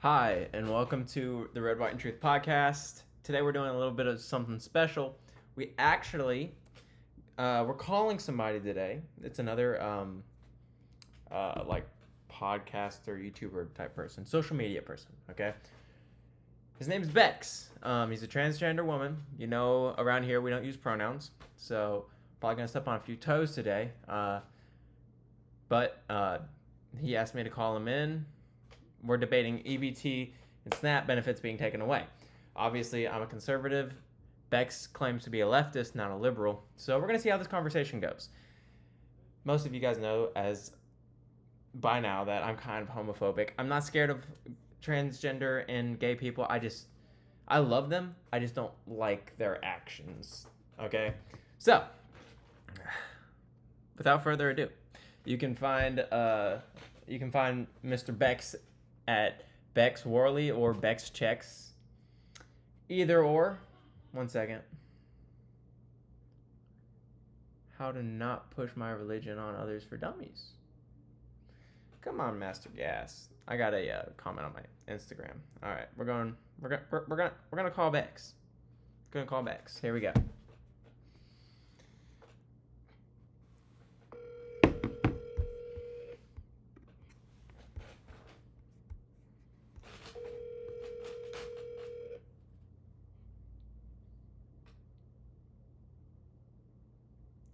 Hi, and welcome to the Red, White, and Truth podcast. Today we're doing a little bit of something special. We're calling somebody today. It's another podcaster, YouTuber type person, social media person. Okay, his name's Bex. He's a transgender woman. You know, around here we don't use pronouns, so probably gonna step on a few toes today. But he asked me to call him in. We're debating EBT and SNAP benefits being taken away. Obviously, I'm a conservative. Bex claims to be a leftist, not a liberal. So we're going to see how this conversation goes. Most of you guys know by now that I'm kind of homophobic. I'm not scared of transgender and gay people. I love them. I just don't like their actions. Okay? So, without further ado, you can find Mr. Bex at Bex Worley or Bex Checks. Either or. One second. How to not push my religion on others for dummies. Come on, Master Gas. I got a comment on my Instagram. All right, we're gonna call Bex. Gonna call Bex. Here we go.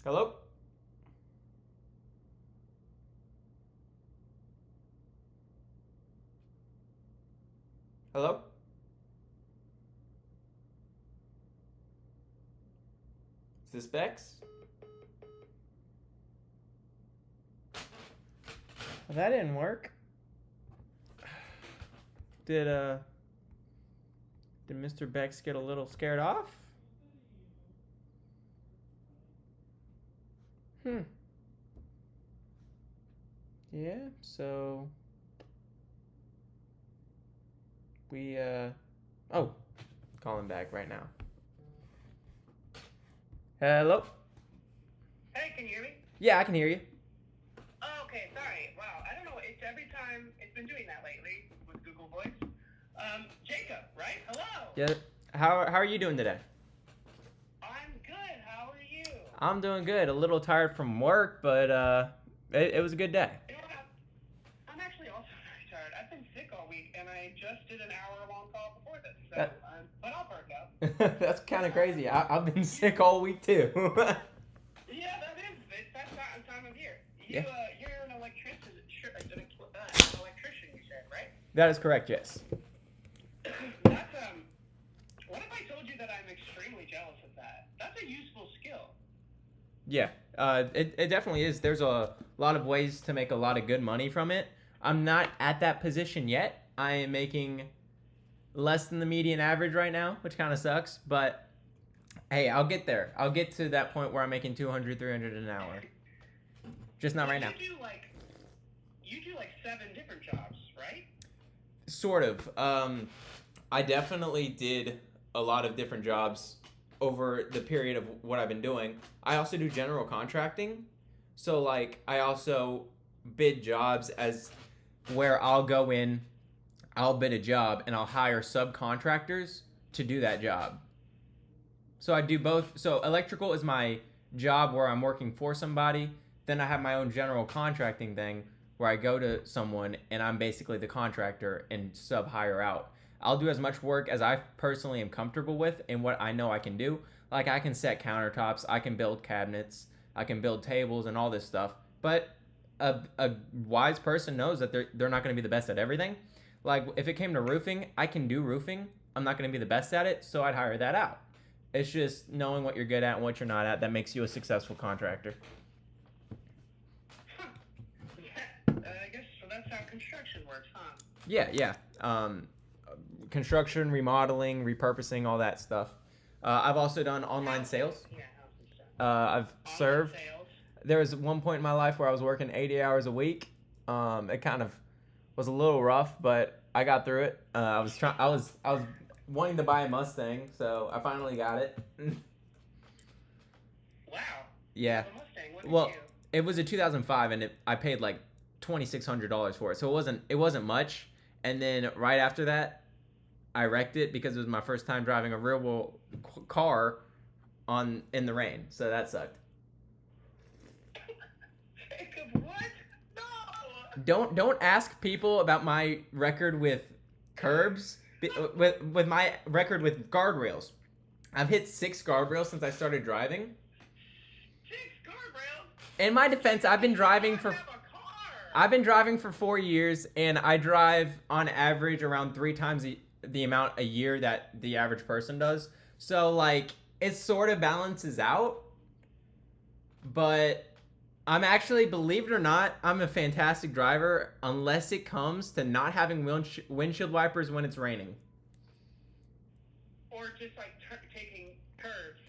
Hello? Hello? Is this Bex? Well, that didn't work. Did Mr. Bex get a little scared off? Yeah, so we call him back right now. Hello? Hey, can you hear me? Yeah, I can hear you. Oh, okay, sorry. Wow, I don't know. It's every time it's been doing that lately with Google Voice. Jacob, right? Hello. Yeah. How are you doing today? I'm good. How are you? I'm doing good. A little tired from work, but it was a good day. You know what? I'm actually also very tired. I've been sick all week, and I just did an hour-long call before this, so but I'll perk up. That's kind of crazy. I've been sick all week too. Yeah, that is. It's that time of year. Yeah. You're an electrician, you said, right? That is correct. Yes. That's What if I told you that I'm extremely jealous of that? That's a useful skill. Yeah. It definitely is. There's a lot of ways to make a lot of good money from it. I'm not at that position yet. I am making less than the median average right now, which kind of sucks, but hey, I'll get there. I'll get to that point where I'm making 200, 300 an hour. Just not right now. You do like 7 different jobs, right? Sort of. I definitely did a lot of different jobs over the period of what I've been doing. I also do general contracting. So like I also bid jobs as where I'll go in, I'll bid a job and I'll hire subcontractors to do that job. So I do both. So electrical is my job where I'm working for somebody. Then I have my own general contracting thing where I go to someone and I'm basically the contractor and sub hire out. I'll do as much work as I personally am comfortable with and what I know I can do. Like I can set countertops, I can build cabinets, I can build tables and all this stuff. But a wise person knows that they're not going to be the best at everything. Like if it came to roofing, I can do roofing. I'm not going to be the best at it, so I'd hire that out. It's just knowing what you're good at and what you're not at that makes you a successful contractor. Huh. I guess so. That's how construction works, huh? Yeah. Construction, remodeling, repurposing, all that stuff. I've also done online sales. Yeah, house and stuff. I've served. Sales. There was one point in my life where I was working 80 hours a week. It kind of was a little rough, but I got through it. I was wanting to buy a Mustang, so I finally got it. Wow. Yeah. A Mustang. What Well, did you? it was a 2005, and I paid like $2,600 for it, so it wasn't much. And then right after that, I wrecked it because it was my first time driving a real world car in the rain. So that sucked. Jacob, what? No. Don't ask people about my record with curbs. With my record with guardrails. I've hit 6 guardrails since I started driving. 6 guardrails? In my defense, I've been driving for 4 years, and I drive on average around 3 times the amount a year that the average person does. So like it sort of balances out. But I'm actually, believe it or not, I'm a fantastic driver unless it comes to not having windshield wipers when it's raining. Or just like taking curves.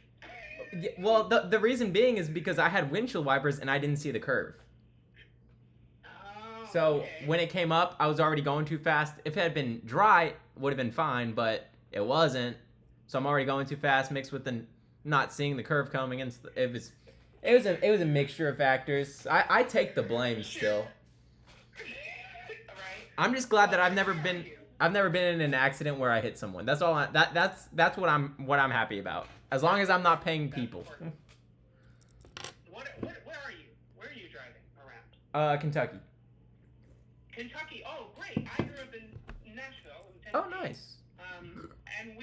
Yeah, well, the reason being is because I had windshield wipers and I didn't see the curve. Oh, So okay. when it came up, I was already going too fast. If it had been dry, it would have been fine, but it wasn't. So I'm already going too fast, mixed with the not seeing the curve coming, and it was a mixture of factors. I take the blame still. Right. I'm just glad that I've never been in an accident where I hit someone. That's all. That's what I'm happy about. As long as I'm not paying people. Where are you? Where are you driving around? Kentucky. Kentucky. Oh, great. I grew up in Nashville, in Tennessee. Oh, nice. And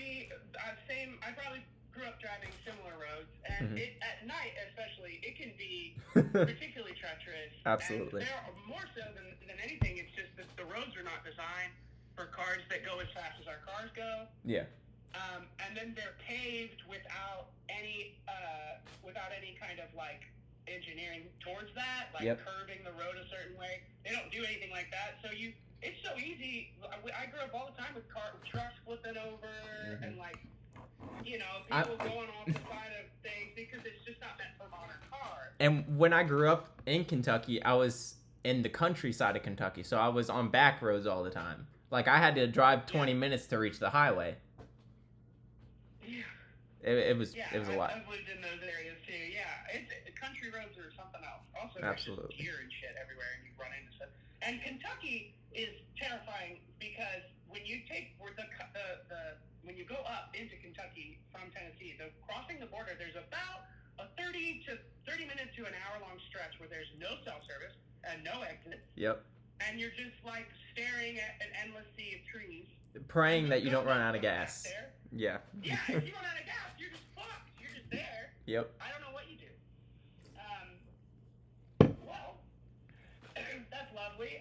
I probably grew up driving similar roads, and at night especially, it can be particularly treacherous. Absolutely. And there, more so than anything, it's just that the roads are not designed for cars that go as fast as our cars go. Yeah. And then they're paved without any kind of like engineering towards that, like curving the road a certain way. They don't do anything like that. So it's so easy. I grew up all the time with trucks flipping over and like, people going off the side of things because it's just not meant for modern cars. And when I grew up in Kentucky, I was in the countryside of Kentucky, so I was on back roads all the time. Like I had to drive 20 minutes to reach the highway. Yeah. It was a lot. I've lived in those areas too. Yeah, country roads are something else. Also, Absolutely. There's just deer and shit everywhere, and you run into stuff. And Kentucky is terrifying because when you when you go up into Kentucky from Tennessee, crossing the border, there's about a 30 minute to an hour long stretch where there's no cell service and no exit. Yep. And you're just like staring at an endless sea of trees. Praying that you don't run out of gas. Yeah. Yeah, if you run out of gas, you're just fucked. You're just there. Yep. I don't know what you do. Well, that's lovely.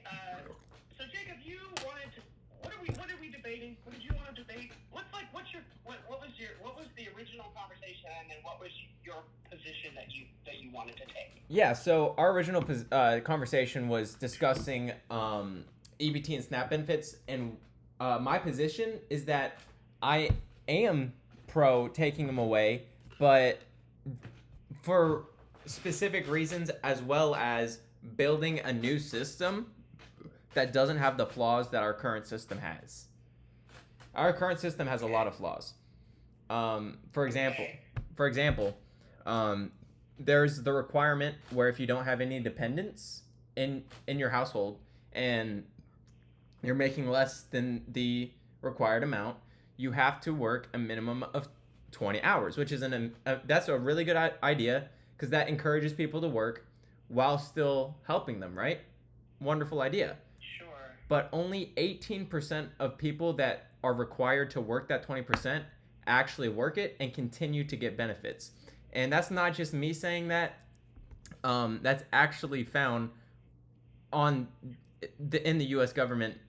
So Jacob, you wanted to. What are we debating? What did you want to debate? What was the original conversation, and then what was your position that you wanted to take? Yeah. So our original conversation was discussing EBT and SNAP benefits, and my position is that I am pro taking them away, but for specific reasons, as well as building a new system that doesn't have the flaws that our current system has. Our current system has a lot of flaws. For example, there's the requirement where if you don't have any dependents in your household and you're making less than the required amount, you have to work a minimum of 20 hours, which is that's a really good idea because that encourages people to work while still helping them, right? Wonderful idea. Sure. But only 18% of people that are required to work that 20% actually work it and continue to get benefits. And that's not just me saying that. That's actually found in the U.S. government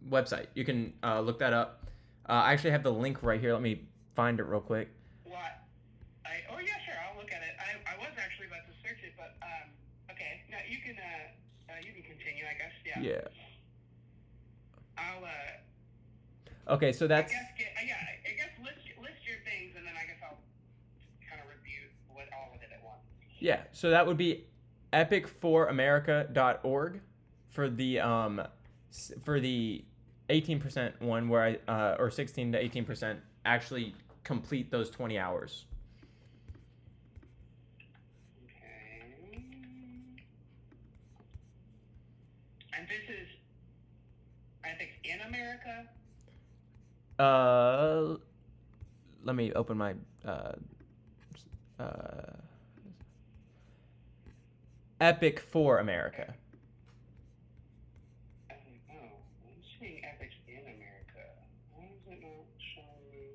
website. You can look that up. I actually have the link right here. Let me find it real quick. What? Oh yeah, sure. I'll look at it. I was actually about to search it, but okay. No, you can continue. I guess. Yeah. Yeah. I'll Okay, so that's. I guess list your things, and then I guess I'll kind of review all of it at once. Yeah. So that would be epicforamerica.org for the 18% one where or 16 to 18% actually complete those 20 hours. Okay. And this is, I think, in America? Let me open my Epic for America. Oh, I'm seeing Epics in America. Why is it not showing me?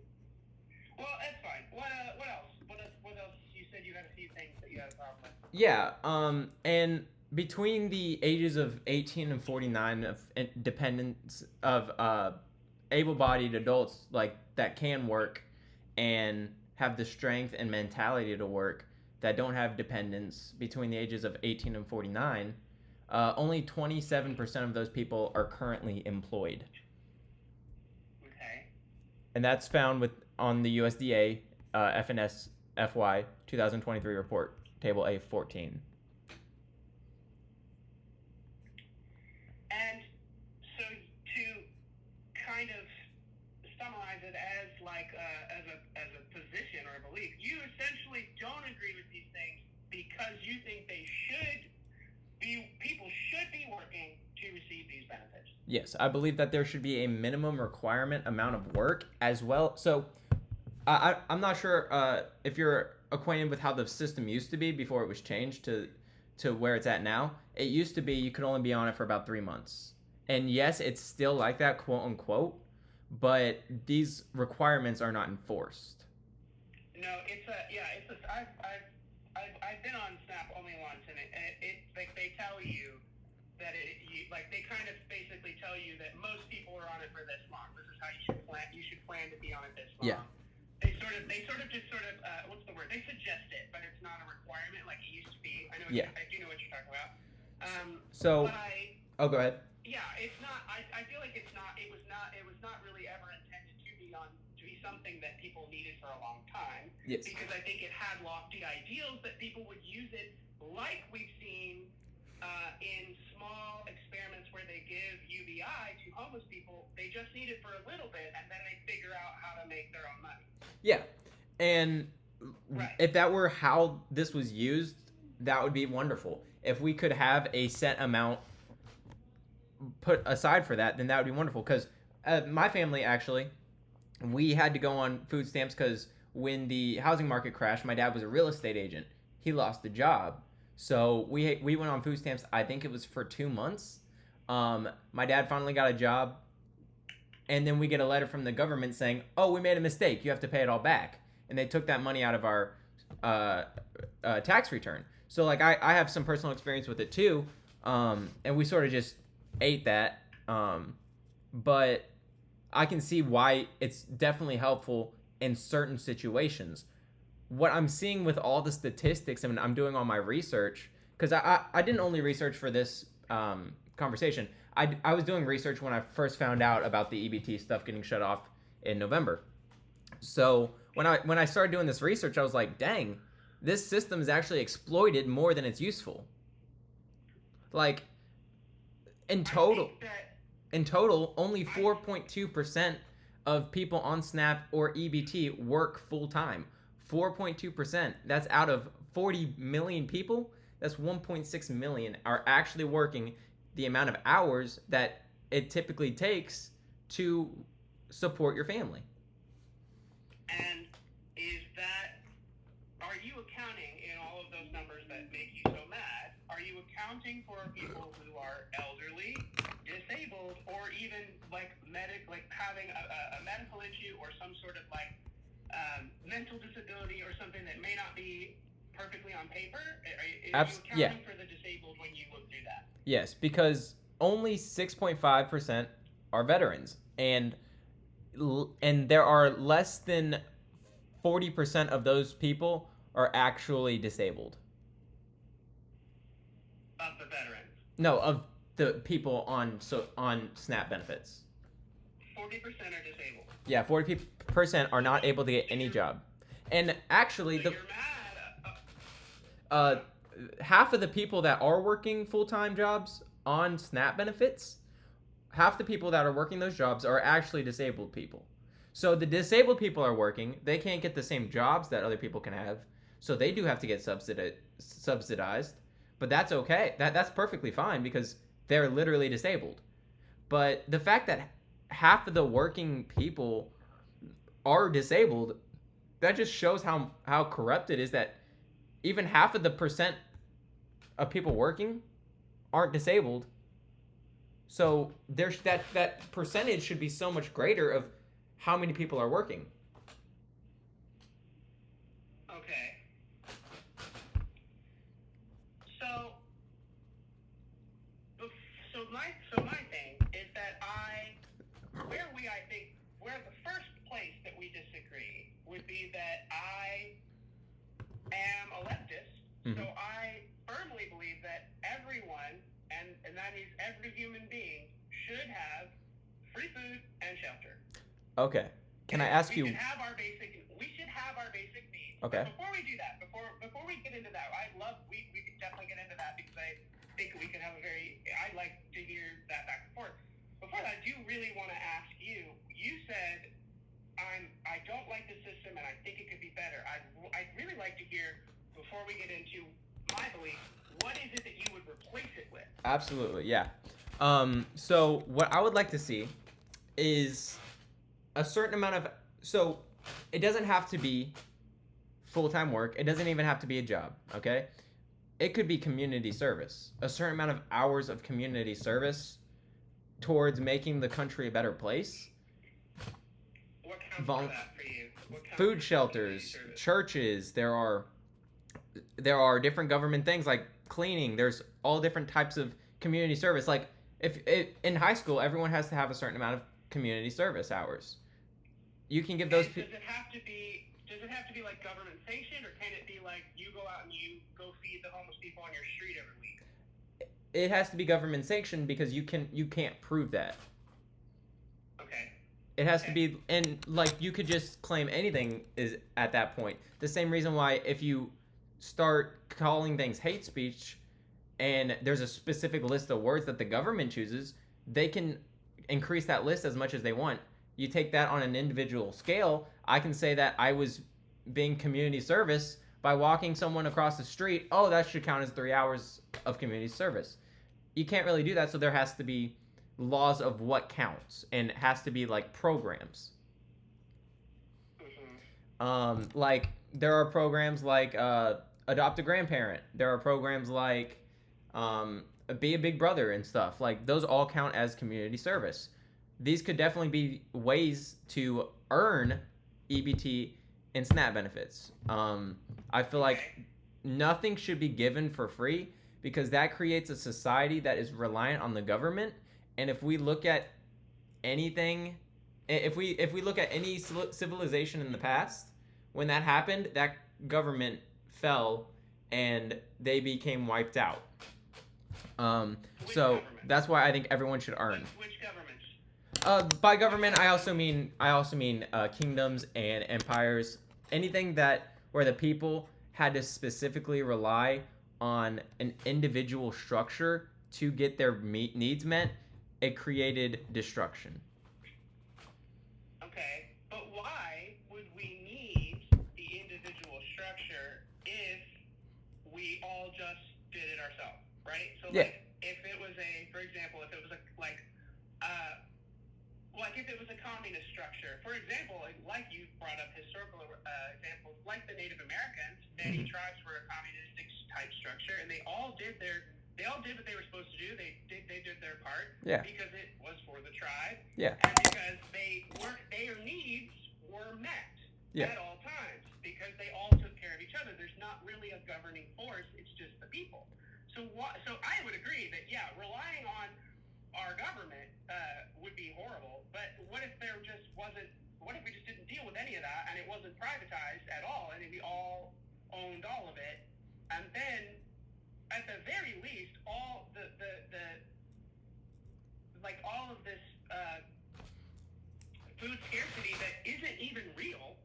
Well, that's fine. What else? What else? You said you had a few things that you had a problem with. Yeah, and between the ages of 18 and 49 of dependents of able-bodied adults like that can work and have the strength and mentality to work that don't have dependents between the ages of 18 and 49, only 27% of those people are currently employed. Okay. And that's found on the USDA FNS FY 2023 report, Table A14. And so to kind of summarize it as like as a position or a belief, you essentially don't agree with these things because you think people should be working to receive these benefits. Yes, I believe that there should be a minimum requirement amount of work as well. So I'm not sure if you're acquainted with how the system used to be before it was changed to where it's at now. It used to be you could only be on it for about 3 months. And yes, it's still like that, quote unquote, but these requirements are not enforced. No, I've been on SNAP only once, and it like they tell you that they kind of basically tell you that most people are on it for this long. This is how you should plan. You should plan to be on it this long. Yeah. They sort of just what's the word? They suggest it, but it's not a requirement like it used to be. I do know what you're talking about. Go ahead. Yeah, it's not. I feel like it's not. It was not really ever intended to be something that people needed for a long time. Yes. Because I think it had lofty ideals that people would use it, like we've seen in small experiments where they give UBI to homeless people. They just need it for a little bit, and then they figure out how to make their own money. Yeah, and right. If that were how this was used, that would be wonderful. If we could have a set amount put aside for that, then that would be wonderful. Because my family, actually, we had to go on food stamps because when the housing market crashed, my dad was a real estate agent. He lost the job. So we went on food stamps, I think it was for 2 months. My dad finally got a job. And then we get a letter from the government saying, oh, we made a mistake. You have to pay it all back. And they took that money out of our tax return. So, like, I have some personal experience with it, too. And we sort of just ate that. But I can see why it's definitely helpful in certain situations. What I'm seeing with all the statistics, and I'm doing all my research, because I didn't only research for this conversation. I was doing research when I first found out about the EBT stuff getting shut off in November. So when I started doing this research, I was like, dang, this system is actually exploited more than it's useful. Like, in total, only 4.2% of people on SNAP or EBT work full time. 4.2%. That's out of 40 million people. That's 1.6 million are actually working the amount of hours that it typically takes to support your family. And are you accounting in all of those numbers that make you so mad? Are you accounting for people who are elderly, disabled, or even like having a medical issue or some sort of mental disability or something that may not be perfectly on paper? Are you accounting for the disabled when you look through that? Yes, because only 6.5% are veterans, and there are less than 40% of those people are actually disabled. Of the veterans? No, of the people on SNAP benefits. 40% are disabled. Yeah, 40% are not able to get any job. And actually, so you're mad. Half of the people that are working full-time jobs on SNAP benefits, half the people that are working those jobs are actually disabled people. So the disabled people are working. They can't get the same jobs that other people can have. So they do have to get subsidized. But that's okay. That's perfectly fine because they're literally disabled. But the fact that half of the working people are disabled, that just shows how corrupt it is that even half of the percent of people working aren't disabled. So there's that percentage should be so much greater of how many people are working. Okay. So my thing is that where the first place that we disagree would be that I am a leftist, so I firmly believe that everyone, and that means every human being, should have free food and shelter. Okay. Can I ask you? We should have our basic needs. Okay. But before we do that, before we get into that, we could definitely get into that because I think we could have I'd like to hear that back and forth. Before that, I do really want to ask you. You said I don't like the system and I think it could be better. I'd really like to hear, before we get into my belief, what is it that you would replace it with? Absolutely, yeah. So what I would like to see is a certain amount of, so it doesn't have to be full-time work. It doesn't even have to be a job, okay? It could be community service. A certain amount of hours of community service towards making the country a better place. What counts for that for you? Food shelters, churches, there are different government things like cleaning. There's all different types of community service. Like if in high school, everyone has to have a certain amount of community service hours. You can give those. Does it have to be like government sanctioned, or can it be like you go out and you go feed the homeless people on your street every week? It has to be government sanctioned because you can't prove that. Okay. It has to be, and like you could just claim anything is at that point. The same reason why if you start calling things hate speech and there's a specific list of words that the government chooses, they can increase that list as much as they want. You take that on an individual scale. I can say that I was being community service by walking someone across the street. Oh, that should count as 3 hours of community service. You can't really do that, so there has to be laws of what counts, and it has to be like programs. Like there are programs like adopt a grandparent. There are programs like be a big brother and stuff. Like those all count as community service. These could definitely be ways to earn EBT and SNAP benefits. I feel like nothing should be given for free because that creates a society that is reliant on the government. And if we look at anything, if we look at any civilization in the past, when that happened, that government fell and they became wiped out. So that's why I think everyone should earn. Which governments? By government, I also mean kingdoms and empires. Anything where the people had to specifically rely on an individual structure to get their needs met, it created destruction. Okay, but why would we need the individual structure if we all just did it ourselves, right? So like, if it was for example, if it was if it was a communist structure, for example, like you brought up historical examples, like the Native Americans, many tribes were a communistic type structure, and they all did what they were supposed to do. They did their part because it was for the tribe, and because their needs were met at all times, because they all took care of each other. There's not really a governing force; it's just the people. So I would agree that relying on our government would be horrible. But what if there just wasn't? What if we just didn't deal with any of that, and it wasn't privatized at all, and we all owned all of it, and then at the very least, all all of this food scarcity that isn't even real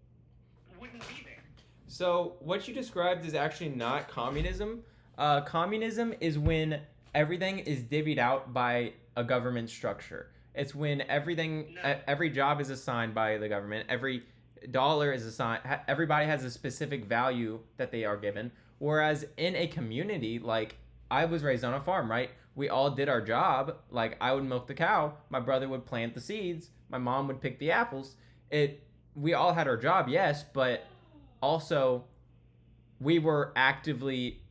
wouldn't be there. So what you described is actually not communism. Communism is when everything is divvied out by a government structure. It's when every job is assigned by the government. Every dollar is assigned. Everybody has a specific value that they are given. Whereas in a community, like I was raised on a farm, right? we all did our job. Like, I would milk the cow, my brother would plant the seeds, my mom would pick the apples. We all had our job, yes, but also we were actively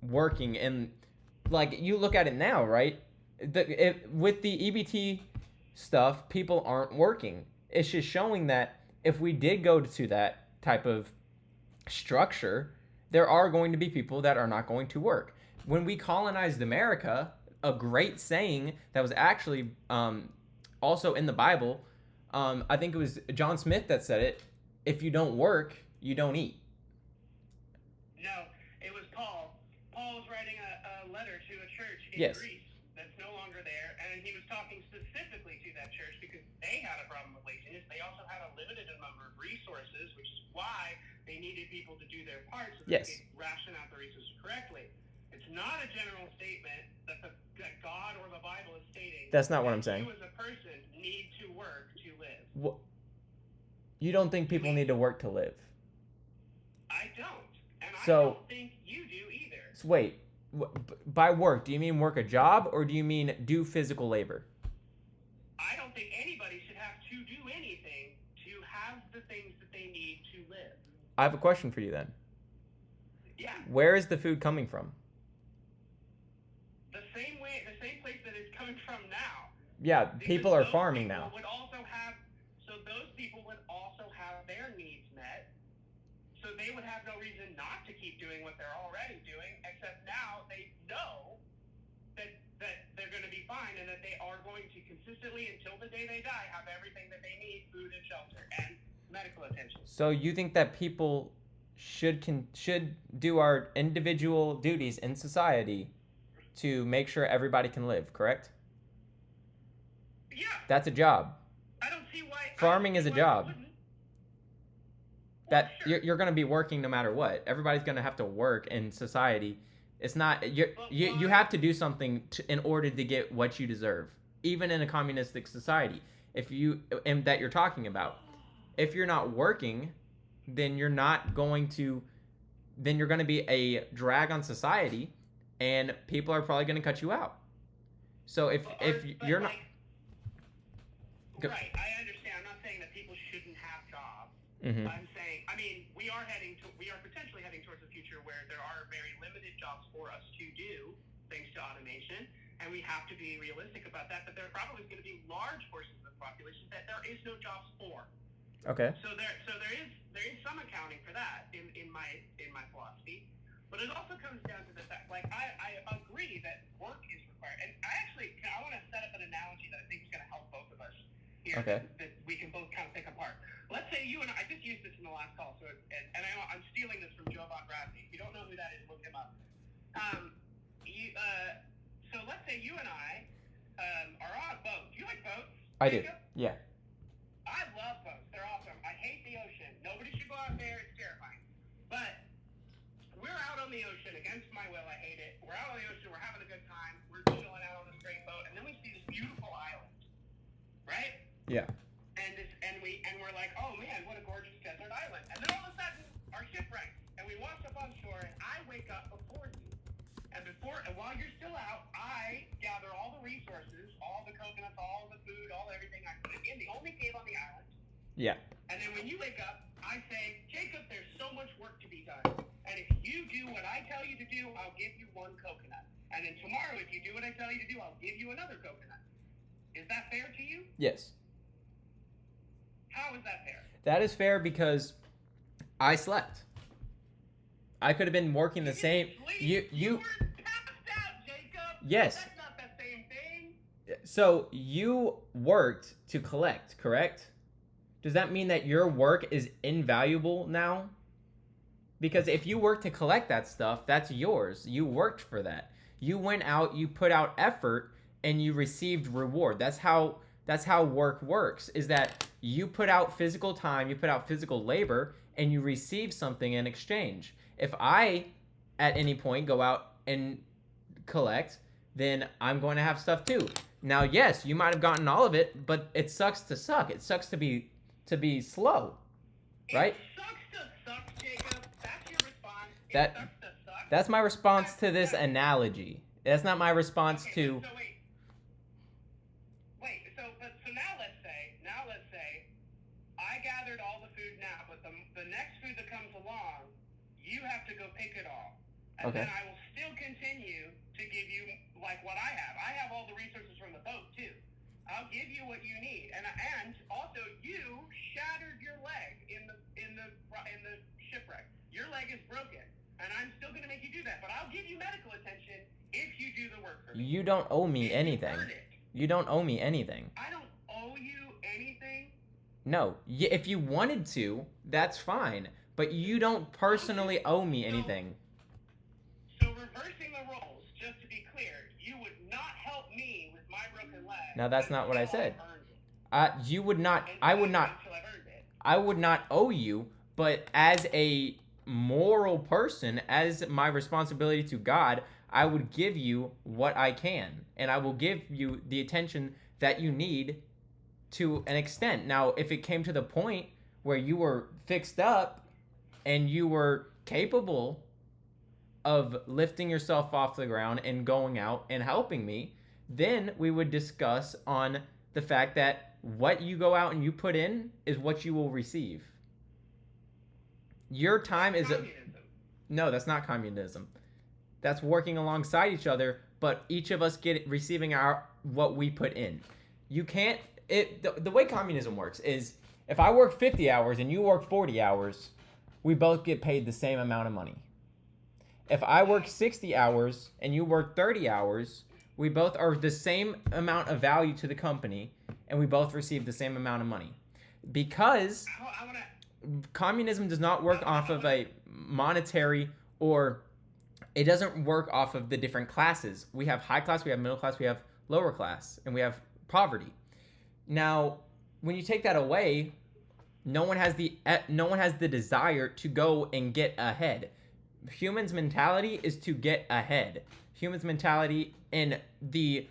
working. And like, you look at it now, right? With the EBT stuff, people aren't working. It's just showing that if we did go to that type of structure, there are going to be people that are not going to work. When we colonized America, a great saying that was actually also in the Bible, I think it was John Smith that said it: if you don't work, you don't eat. No, it was Paul. Paul was writing a letter to a church in Greece that's no longer there, and he was talking specifically to that church because they had a problem with laziness. They also had a limited number of resources, which is why they needed people to do their part so they could ration out the resources correctly. It's not a general statement that God or the Bible is stating. That's not what I'm saying. You as a person need to work to live. What? You don't think people need to work to live? I don't. And I don't think you do either. So wait, by work, do you mean work a job or do you mean do physical labor? I don't think anybody should have to do anything to have the things that they need to live. I have a question for you then. Yeah. Where is the food coming from? The same place that it's coming from now. Yeah, people are farming now. Those people would also have their needs met. So they would have no reason not to keep doing what they're already doing, except now they know that they're going to be fine and that they are going to consistently, until the day they die, have everything that they need: food and shelter and medical attention. So you think that people should do our individual duties in society to make sure everybody can live, correct? Yeah. That's a job. I don't see why. Farming is a job. Well, sure. You're going to be working no matter what. Everybody's going to have to work in society. It's not you have to do something in order to get what you deserve, even in a communistic society. That you're talking about, if you're not working, then you're going to be a drag on society, and people are probably going to cut you out. So if you're not right, I understand. I'm not saying that people shouldn't have jobs. Mm-hmm. I'm saying, we are potentially heading towards a future where there are very limited jobs for us to do, thanks to automation, and we have to be realistic about that. But there probably is going to be large portions of the population that there is no jobs for. Okay. So there is some accounting for that in my philosophy, but it also comes down to the fact, like, I agree that work is required, and I want to set up an analogy that I think is going to help both of us here. Okay. That we can both kind of pick apart. Let's say you and I just used this in the last call, so I'm stealing this from Joe Von Bradley. If you don't know who that is, look him up. So let's say you and I are on a boat. Do you like boats? I Jacob? do. Yeah. I love boats. They're awesome. I hate the ocean. Nobody should go out there. It's terrifying. But we're out on the ocean against my will. I hate it. We're out on the ocean. We're having a good time. We're chilling out on this great boat, and then we see this beautiful island, right? Yeah. And we're like, oh man, what a gorgeous desert island. And then all of a sudden, our ship wrecks, and we wash up on shore, and I wake up before you. And while you're still out, I gather all the resources, all the coconuts, all the food, all everything. I put it in the only cave on the island. Yeah. And then when you wake up, I say, Jacob, there's so much work to be done. And if you do what I tell you to do, I'll give you one coconut. And then tomorrow, if you do what I tell you to do, I'll give you another coconut. Is that fair to you? Yes. How is that fair? That is fair because I slept. I could have been working the same. You were passed out, Jacob. Yes. That's not the same thing. So you worked to collect, correct? Does that mean that your work is invaluable now? Because if you work to collect that stuff, that's yours. You worked for that. You went out, you put out effort, and you received reward. That's how work works, is that you put out physical time, you put out physical labor, and you receive something in exchange. If I, at any point, go out and collect, then I'm going to have stuff too. Now, yes, you might have gotten all of it, but it sucks to suck. It sucks to be slow, right? It sucks to suck, Jacob. That's your response. Sucks to suck. That's my response to this analogy. That's not my response Okay, to. so wait. So now let's say I gathered all the food now, but the next food that comes along, you have to go pick it all, and Okay. then I will still continue to give you like what I have. I have all the resources from the boat too. I'll give you what you need, and also you shattered your leg in the shipwreck. Your leg is broken, and I'm still going to make you do that. But I'll give you medical attention if you do the work for me. You don't owe me If anything. You earn it. You don't owe me anything. I don't owe you anything. No, if you wanted to, that's fine. But you don't personally owe me anything. So reversing the roles, just to be clear, you would not help me with my broken leg. Now that's not what I said. You would not. Until I would not. I've earned it. I would not owe you. But as a moral person, as my responsibility to God, I would give you what I can, and I will give you the attention that you need to an extent. Now, if it came to the point where you were fixed up and you were capable of lifting yourself off the ground and going out and helping me, then we would discuss on the fact that what you go out and you put in is what you will receive. Your time is no, that's not communism. That's working alongside each other, but each of us receiving what we put in. You can't. The way communism works is if I work 50 hours and you work 40 hours, we both get paid the same amount of money. If I work 60 hours and you work 30 hours, we both are the same amount of value to the company, and we both receive the same amount of money. Because communism does not work off of a monetary, or it doesn't work off of the different classes. We have high class, we have middle class, we have lower class, and we have poverty. Now, when you take that away, no one has the desire to go and get ahead. Humans' mentality is to get ahead. Humans' mentality and the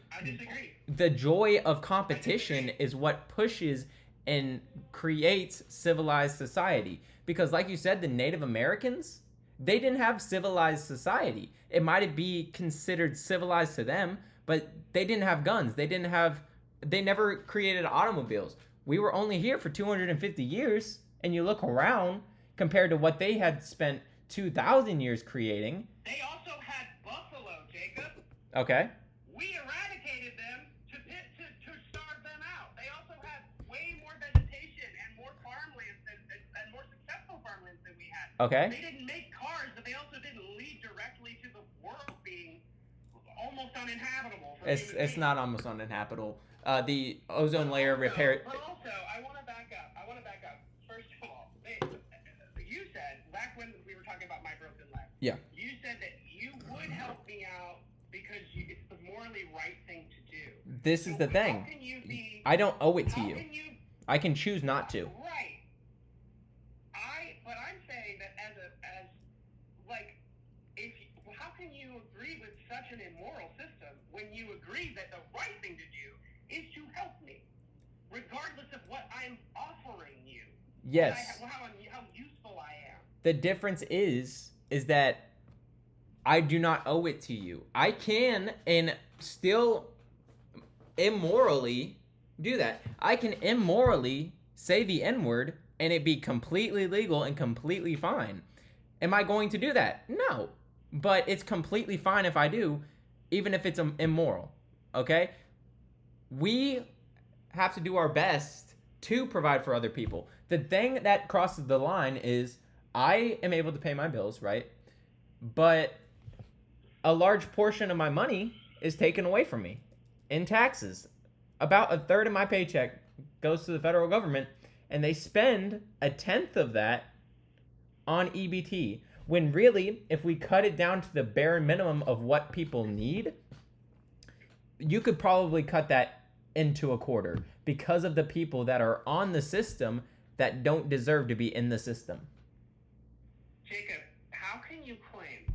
joy of competition is what pushes and creates civilized society. Because like you said, the Native Americans, they didn't have civilized society. It might be considered civilized to them, but they didn't have guns. They never created automobiles. We were only here for 250 years, and you look around compared to what they had spent 2,000 years creating. They also had buffalo, Jacob. Okay. We eradicated them to starve them out. They also had way more vegetation and more farmlands and more successful farmlands than we had. Okay. They didn't make cars, but they also didn't lead directly to the world being almost uninhabitable. It's not almost uninhabitable. The ozone layer repair. But also, I want to back up. First of all, you said back when we were talking about my broken leg. Yeah. You said that you would help me out because it's the morally right thing to do. This is the thing. How can you be? I don't owe it to you. Can you? I can choose not to. Right. But I'm saying that how can you agree with such an immoral system when you agree that the right thing to do is to help me, regardless of what I'm offering you? Yes. How useful I am. The difference is that I do not owe it to you. I can and still immorally do that. I can immorally say the N-word and it be completely legal and completely fine. Am I going to do that? No. But it's completely fine if I do, even if it's immoral. Okay? We have to do our best to provide for other people. The thing that crosses the line is I am able to pay my bills, right? But a large portion of my money is taken away from me in taxes. About a third of my paycheck goes to the federal government, and they spend a tenth of that on EBT. When really, if we cut it down to the bare minimum of what people need, you could probably cut that into a quarter because of the people that are on the system that don't deserve to be in the system. Jacob, how can you claim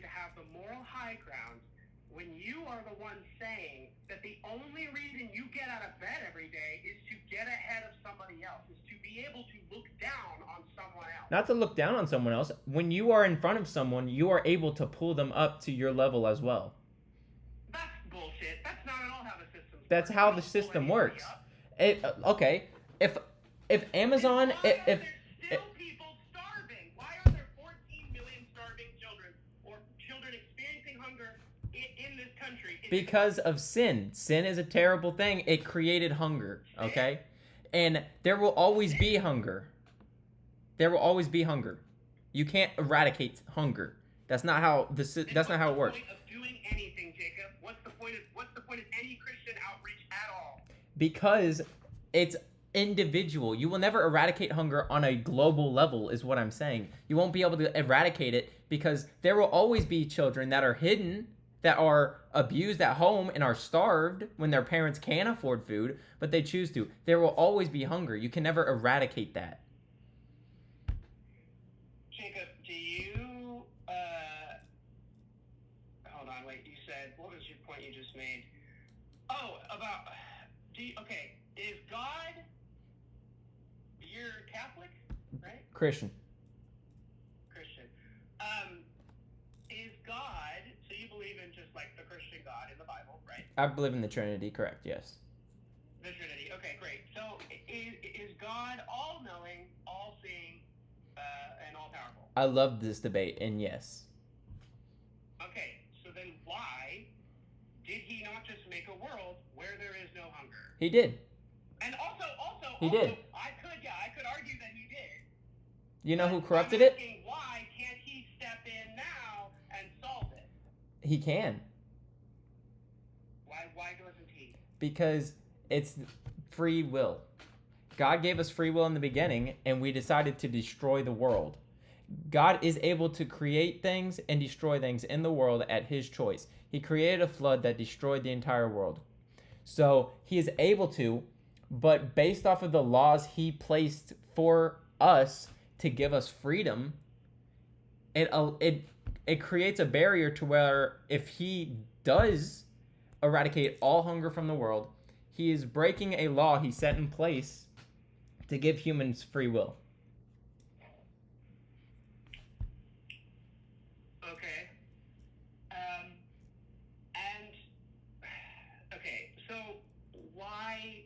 to have the moral high ground when you are the one saying that the only reason you get out of bed every day is to get ahead of somebody else, is to be able to look down on someone else? not to look down on someone else. When you are in front of someone, you are able to pull them up to your level as well. That's bullshit. That's not at all how the system works. That's how the system works. Okay, if Amazon, why are there still people starving? Why are there 14 million starving children or children experiencing hunger in this country? Because of sin. Sin is a terrible thing. It created hunger, okay? And there will always be hunger. There will always be hunger. You can't eradicate hunger. That's not how it works. What's the point of doing anything, Jacob? What's the point of any Christian outreach at all? Because it's individual. You will never eradicate hunger on a global level, is what I'm saying. You won't be able to eradicate it because there will always be children that are hidden, that are abused at home and are starved when their parents can afford food, but they choose to. There will always be hunger. You can never eradicate that. Jacob, do you, hold on, wait, you said, what was your point you just made? Oh, about, okay, is God, you're Catholic, right? Christian. Is God, so you believe in just like the Christian God in the Bible, right? I believe in the Trinity, correct, yes. The Trinity, okay, great. So is God all-knowing, all-seeing, and all-powerful? I love this debate, and yes. Okay, so then why did he not just make a world where there is no hunger? He did. And also, He did. I could argue that he did. You know who corrupted I'm it? asking, why can't he step in now and solve it? He can. Why doesn't he? Because it's free will. God gave us free will in the beginning, and we decided to destroy the world. God is able to create things and destroy things in the world at his choice. He created a flood that destroyed the entire world. So he is able to, but based off of the laws he placed for us to give us freedom, it creates a barrier to where if he does eradicate all hunger from the world, he is breaking a law he set in place to give humans free will. Okay. Okay, so why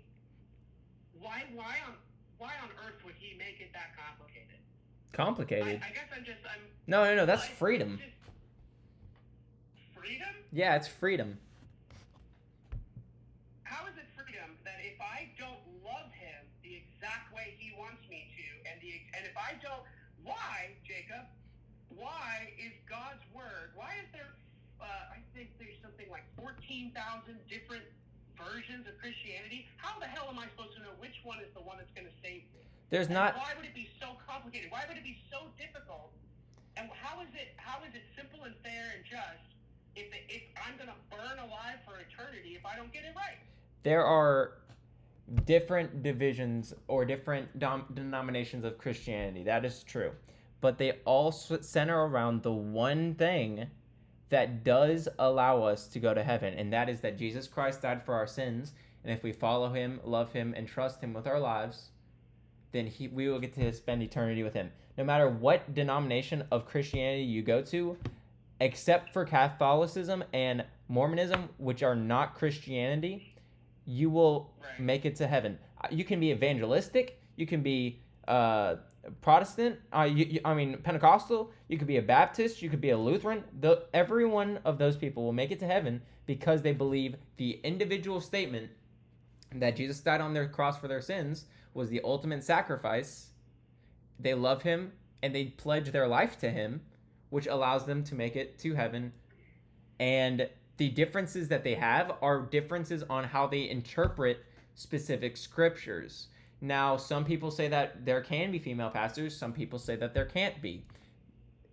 on earth would he make it that complicated? Complicated? I guess No, that's freedom. Freedom? Yeah, it's freedom. How is it freedom that if I don't love him the exact way he wants me to, and if I don't, why, Jacob? Why is God's word? Why is there? I think there's something like 14,000 different versions of Christianity. How the hell am I supposed to know which one is the one that's going to save me? There's not. Why would it be so complicated? Why would it be so difficult? And how is it simple and fair and just if I'm going to burn alive for eternity if I don't get it right? There are different divisions or different denominations of Christianity. That is true. But they all center around the one thing that does allow us to go to heaven, and that is that Jesus Christ died for our sins, and if we follow him, love him, and trust him with our lives, then we will get to spend eternity with him. No matter what denomination of Christianity you go to, except for Catholicism and Mormonism, which are not Christianity, you will make it to heaven. You can be evangelistic, you can be Protestant, Pentecostal, you could be a Baptist, you could be a Lutheran. Every one of those people will make it to heaven because they believe the individual statement that Jesus died on their cross for their sins was the ultimate sacrifice. They love him and they pledge their life to him, which allows them to make it to heaven. And the differences that they have are differences on how they interpret specific scriptures. Now, some people say that there can be female pastors. Some people say that there can't be.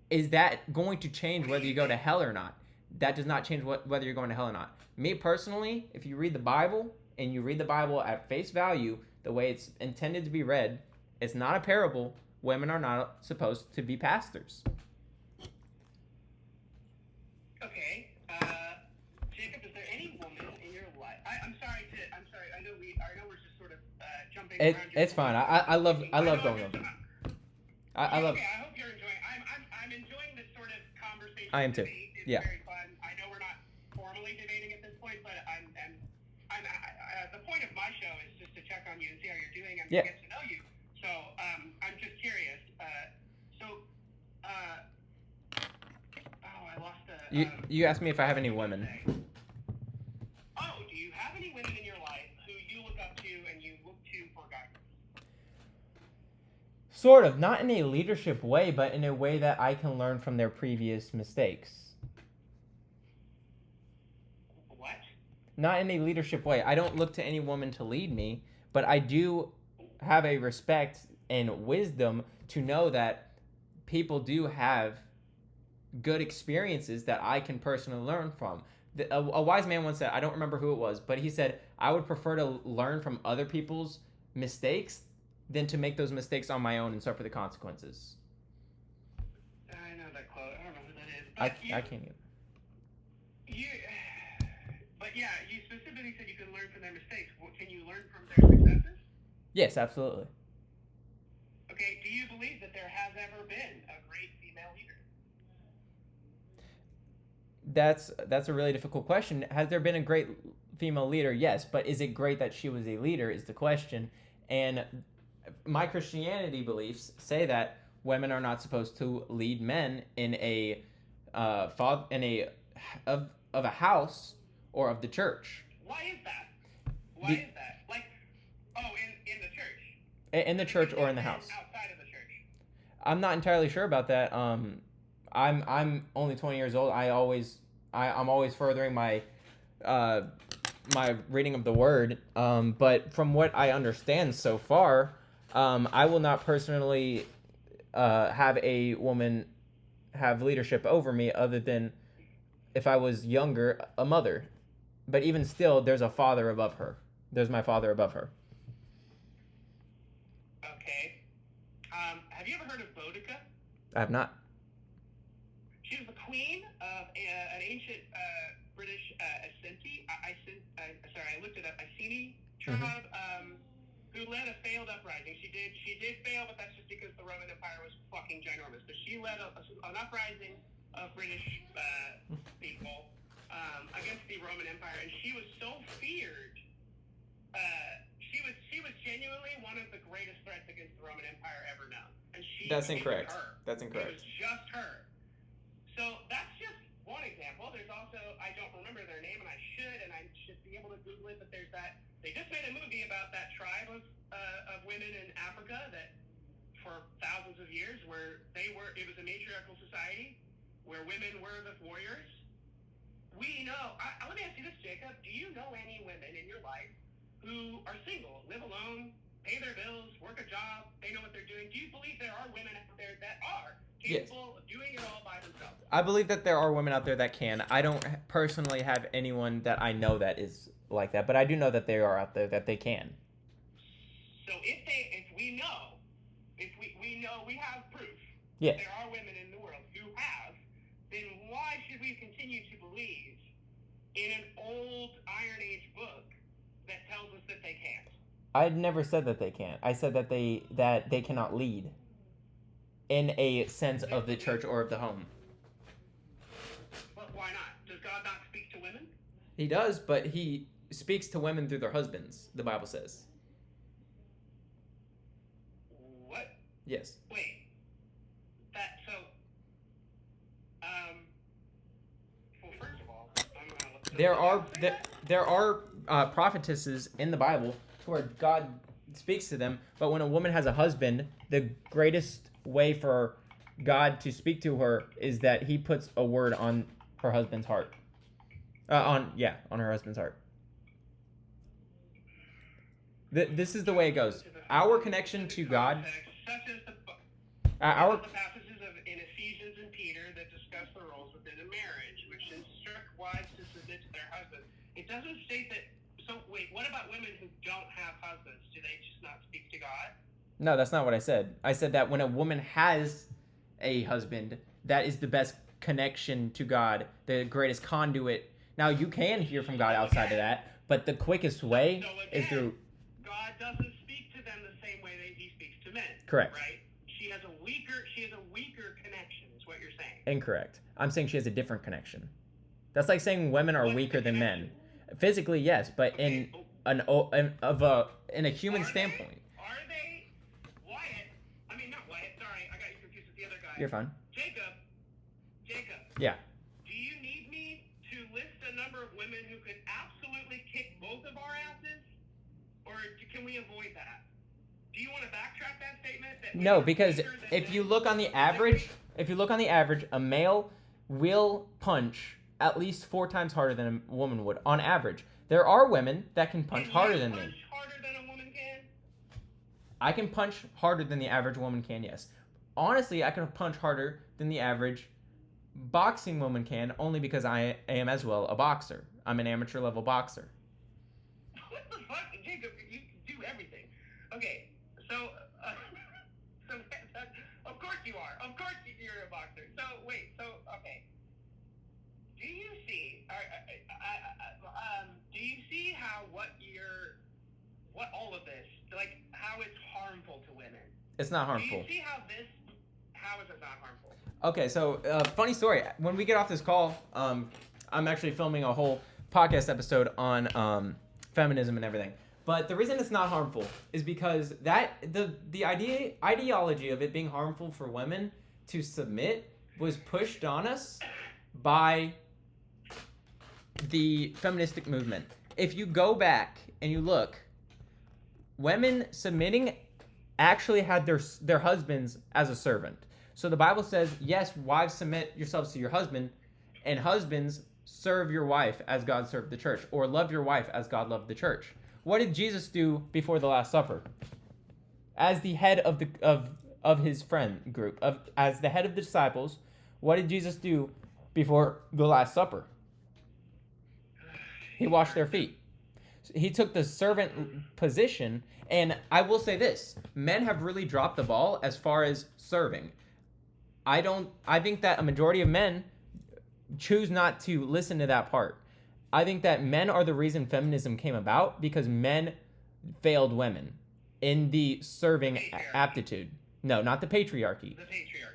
Is that going to change whether you go to hell or not? That does not change whether you're going to hell or not. Me personally, if you read the Bible and you read the Bible at face value, the way it's intended to be read, it's not a parable. Women are not supposed to be pastors. Okay. Jacob, is there any woman in your life? I'm sorry. I know we're just sort of jumping around. It's fine. I love going over. I love. Okay, I hope you're enjoying. I'm enjoying this sort of conversation. I am too. It's Yeah. very fun. I know we're not formally debating at this point, but the point of my show is just to check on you and see how you're doing and to get to know you. So I'm just curious. I lost the. You asked me if I have any women. Oh, do you have any women in your life who you look up to and you look to for guidance? Sort of, not in a leadership way, but in a way that I can learn from their previous mistakes. What? Not in a leadership way. I don't look to any woman to lead me, but I do have a respect and wisdom to know that people do have good experiences that I can personally learn from. A wise man once said, I don't remember who it was, but he said, I would prefer to learn from other people's mistakes than to make those mistakes on my own and suffer the consequences. I know that quote. I don't know who that is. But I can't either. But yeah, you specifically said you can learn from their mistakes. Well, can you learn from their successes? Yes, absolutely. Okay, do you believe that there has ever been a great female leader? That's a really difficult question. Has there been a great female leader? Yes, but is it great that she was a leader is the question. And my Christianity beliefs say that women are not supposed to lead men in of a house or of the church. Why is that? Why is that? Like, in the church. In the church or in the house. Outside of the church. I'm not entirely sure about that. I'm only 20 years old. I'm always furthering my my reading of the word. But from what I understand so far, I will not personally have a woman have leadership over me, other than if I was younger, a mother. But even still, there's a father above her. There's my father above her. Okay. Have you ever heard of Boudica? I have not. She was the queen of an ancient British Assinti. I looked it up. Iceni tribe, who led a failed uprising. She did fail, but that's just because the Roman Empire was fucking ginormous. But she led an uprising of British people against the Roman Empire, and she was so feared. She was genuinely one of the greatest threats against the Roman Empire ever known. And That's incorrect. That's incorrect. It was just her. So that's just one example. There's also, I don't remember their name, and I should be able to Google it, but there's that, they just made a movie about that tribe of women in Africa that for thousands of years it was a matriarchal society where women were the warriors. We know, let me ask you this, Jacob, do you know any women in your life who are single, live alone, pay their bills, work a job, they know what they're doing? Do you believe there are women out there that are capable of doing it all by themselves? I believe that there are women out there that can. I don't personally have anyone that I know that is like that, but I do know that they are out there that they can. So if we know, we have proof yes. There are women in the world who have, then why should we continue to believe in an old Iron Age book that tells us that they can't? I never said that they can't. I said that they cannot lead in a sense of the church or of the home. But why not? Does God not speak to women? He does, but he speaks to women through their husbands, the Bible says. What? Yes. Wait. Well, first of all, I'm gonna look there are prophetesses in the Bible where God speaks to them, but when a woman has a husband, the greatest way for God to speak to her is that he puts a word on her husband's heart. On her husband's heart. This is the way it goes. Our connection to God. Such as the passages in Ephesians and Peter that discuss the roles within a marriage, which instruct wives to submit to their husbands. It doesn't state that. So wait, what about women who don't have husbands? Do they just not speak to God? No, that's not what I said. I said that when a woman has a husband, that is the best connection to God, the greatest conduit. Now, you can hear from God outside of that, but the quickest way is through... God doesn't speak to them the same way that he speaks to men. Correct. Right? She has a weaker she has a weaker connection, is what you're saying. Incorrect. I'm saying she has a different connection. That's like saying women are weaker than men. Physically, yes, but in a human standpoint. Are they? Wyatt. I mean, not Wyatt. Sorry, I got you confused with the other guy. You're fine. Jacob. Yeah. Do you need me to list a number of women who could absolutely kick both of our asses, or can we avoid that? Do you want to backtrack that statement? No, because if you look on the average, a male will punch at least 4 times harder than a woman would on average. There are women that can punch harder than me. Harder than a woman can? I can punch harder than the average woman can, yes. Honestly, I can punch harder than the average boxing woman can, only because I am as well a boxer. I'm an amateur level boxer. What the fuck? Jacob, you do everything. Okay, so of course you are. Of course you're a boxer. So, wait, okay. Do you see, how all of this, like, how it's harmful to women? It's not harmful. Do you see how is it not harmful? Okay, so funny story. When we get off this call, I'm actually filming a whole podcast episode on feminism and everything. But the reason it's not harmful is because the ideology of it being harmful for women to submit was pushed on us by the feministic movement. If you go back and you look, women submitting actually had their husbands as a servant. So the Bible says, yes, wives, submit yourselves to your husband, and husbands, serve your wife as God served the church, or love your wife as God loved the church. What did Jesus do before the Last Supper? As the head of his friend group, as the head of the disciples, what did Jesus do before the Last Supper? He washed their feet. He took the servant position, and I will say this, men have really dropped the ball as far as serving. I think that a majority of men choose not to listen to that part. I think that men are the reason feminism came about, because men failed women in the serving aptitude. No, not the patriarchy.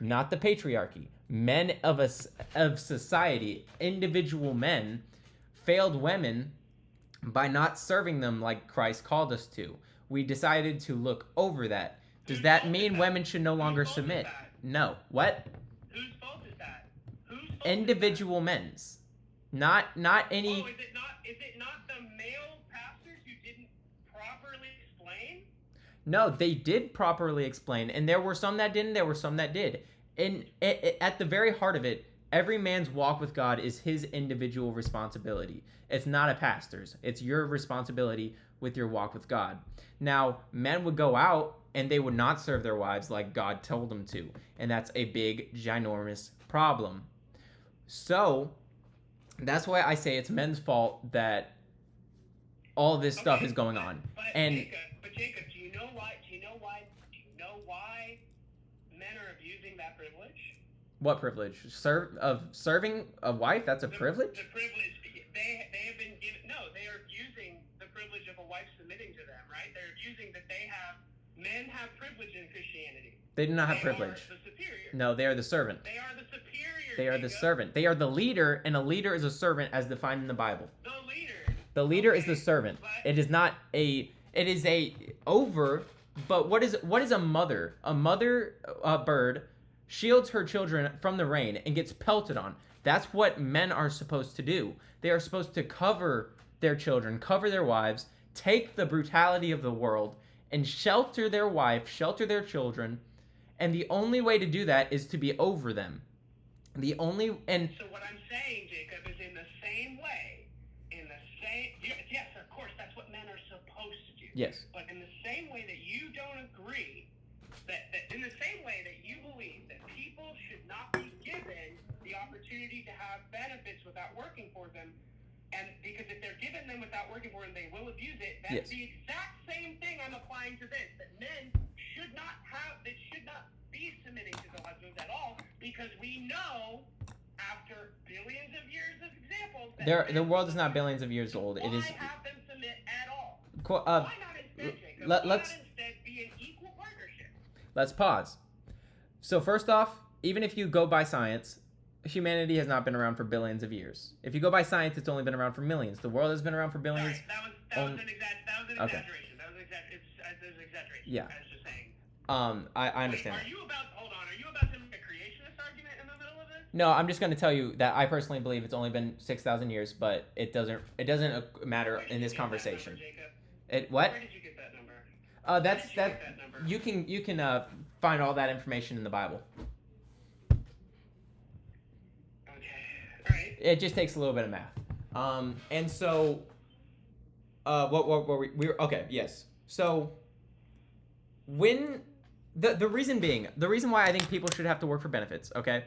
Not the patriarchy. Men of society, individual men, failed women by not serving them like Christ called us to. We decided to look over that. Does that mean women should no longer submit? No. What? Whose fault is that? Individual men's. Not any. Oh, is it not the male pastors who didn't properly explain? No, they did properly explain, and there were some that didn't, there were some that did. And at the very heart of it, every man's walk with God is his individual responsibility. It's not a pastor's. It's your responsibility with your walk with God. Now, men would go out and they would not serve their wives like God told them to. And that's a big, ginormous problem. So, that's why I say it's men's fault that all this stuff is going on. Jacob, do you know why men are abusing that privilege? What privilege? Serving a wife? That's a privilege? The privilege. They have been given. No, they are abusing the privilege of a wife submitting to them. Right? They're abusing that men have privilege in Christianity. They do not have privilege. They are the superior. No, they are the servant. They are the superior. They are the servant. They are the leader, and a leader is a servant as defined in the Bible. The leader is the servant. It is not a. It is a over. But what is a mother? A mother bird shields her children from the rain and gets pelted on. That's what men are supposed to do. They are supposed to cover their children, cover their wives, take the brutality of the world, and shelter their wife, shelter their children. And the only way to do that is to be over them. So what I'm saying, Jacob, is in the same way, yes, of course, that's what men are supposed to do. Yes. But in the same way that you don't agree, that in the same way that you believe that people should not be given the opportunity to have benefits without working for them, and because if they're given them without working for them, they will abuse it. That's the exact same thing I'm applying to this. That men should not be submitting to their husbands at all, because we know after billions of years of examples that the world is not billions of years old. Why it is. Have them submit at all? Why not instead, Jacob? Why not instead be an equal partnership? Let's pause. So first off, even if you go by science, humanity has not been around for billions of years. If you go by science, it's only been around for millions. The world has been around for billions. Sorry, that was an exaggeration. That was an exaggeration. Yeah. I was just saying. I understand. Wait, hold on. Are you about to make a creationist argument in the middle of this? No, I'm just going to tell you that I personally believe it's only been 6,000 years, but it doesn't matter in this conversation. What? Where did you get that number? You can find all that information in the Bible. Okay. All right. It just takes a little bit of math. And so what were we were okay, yes. So when the reason why I think people should have to work for benefits, okay,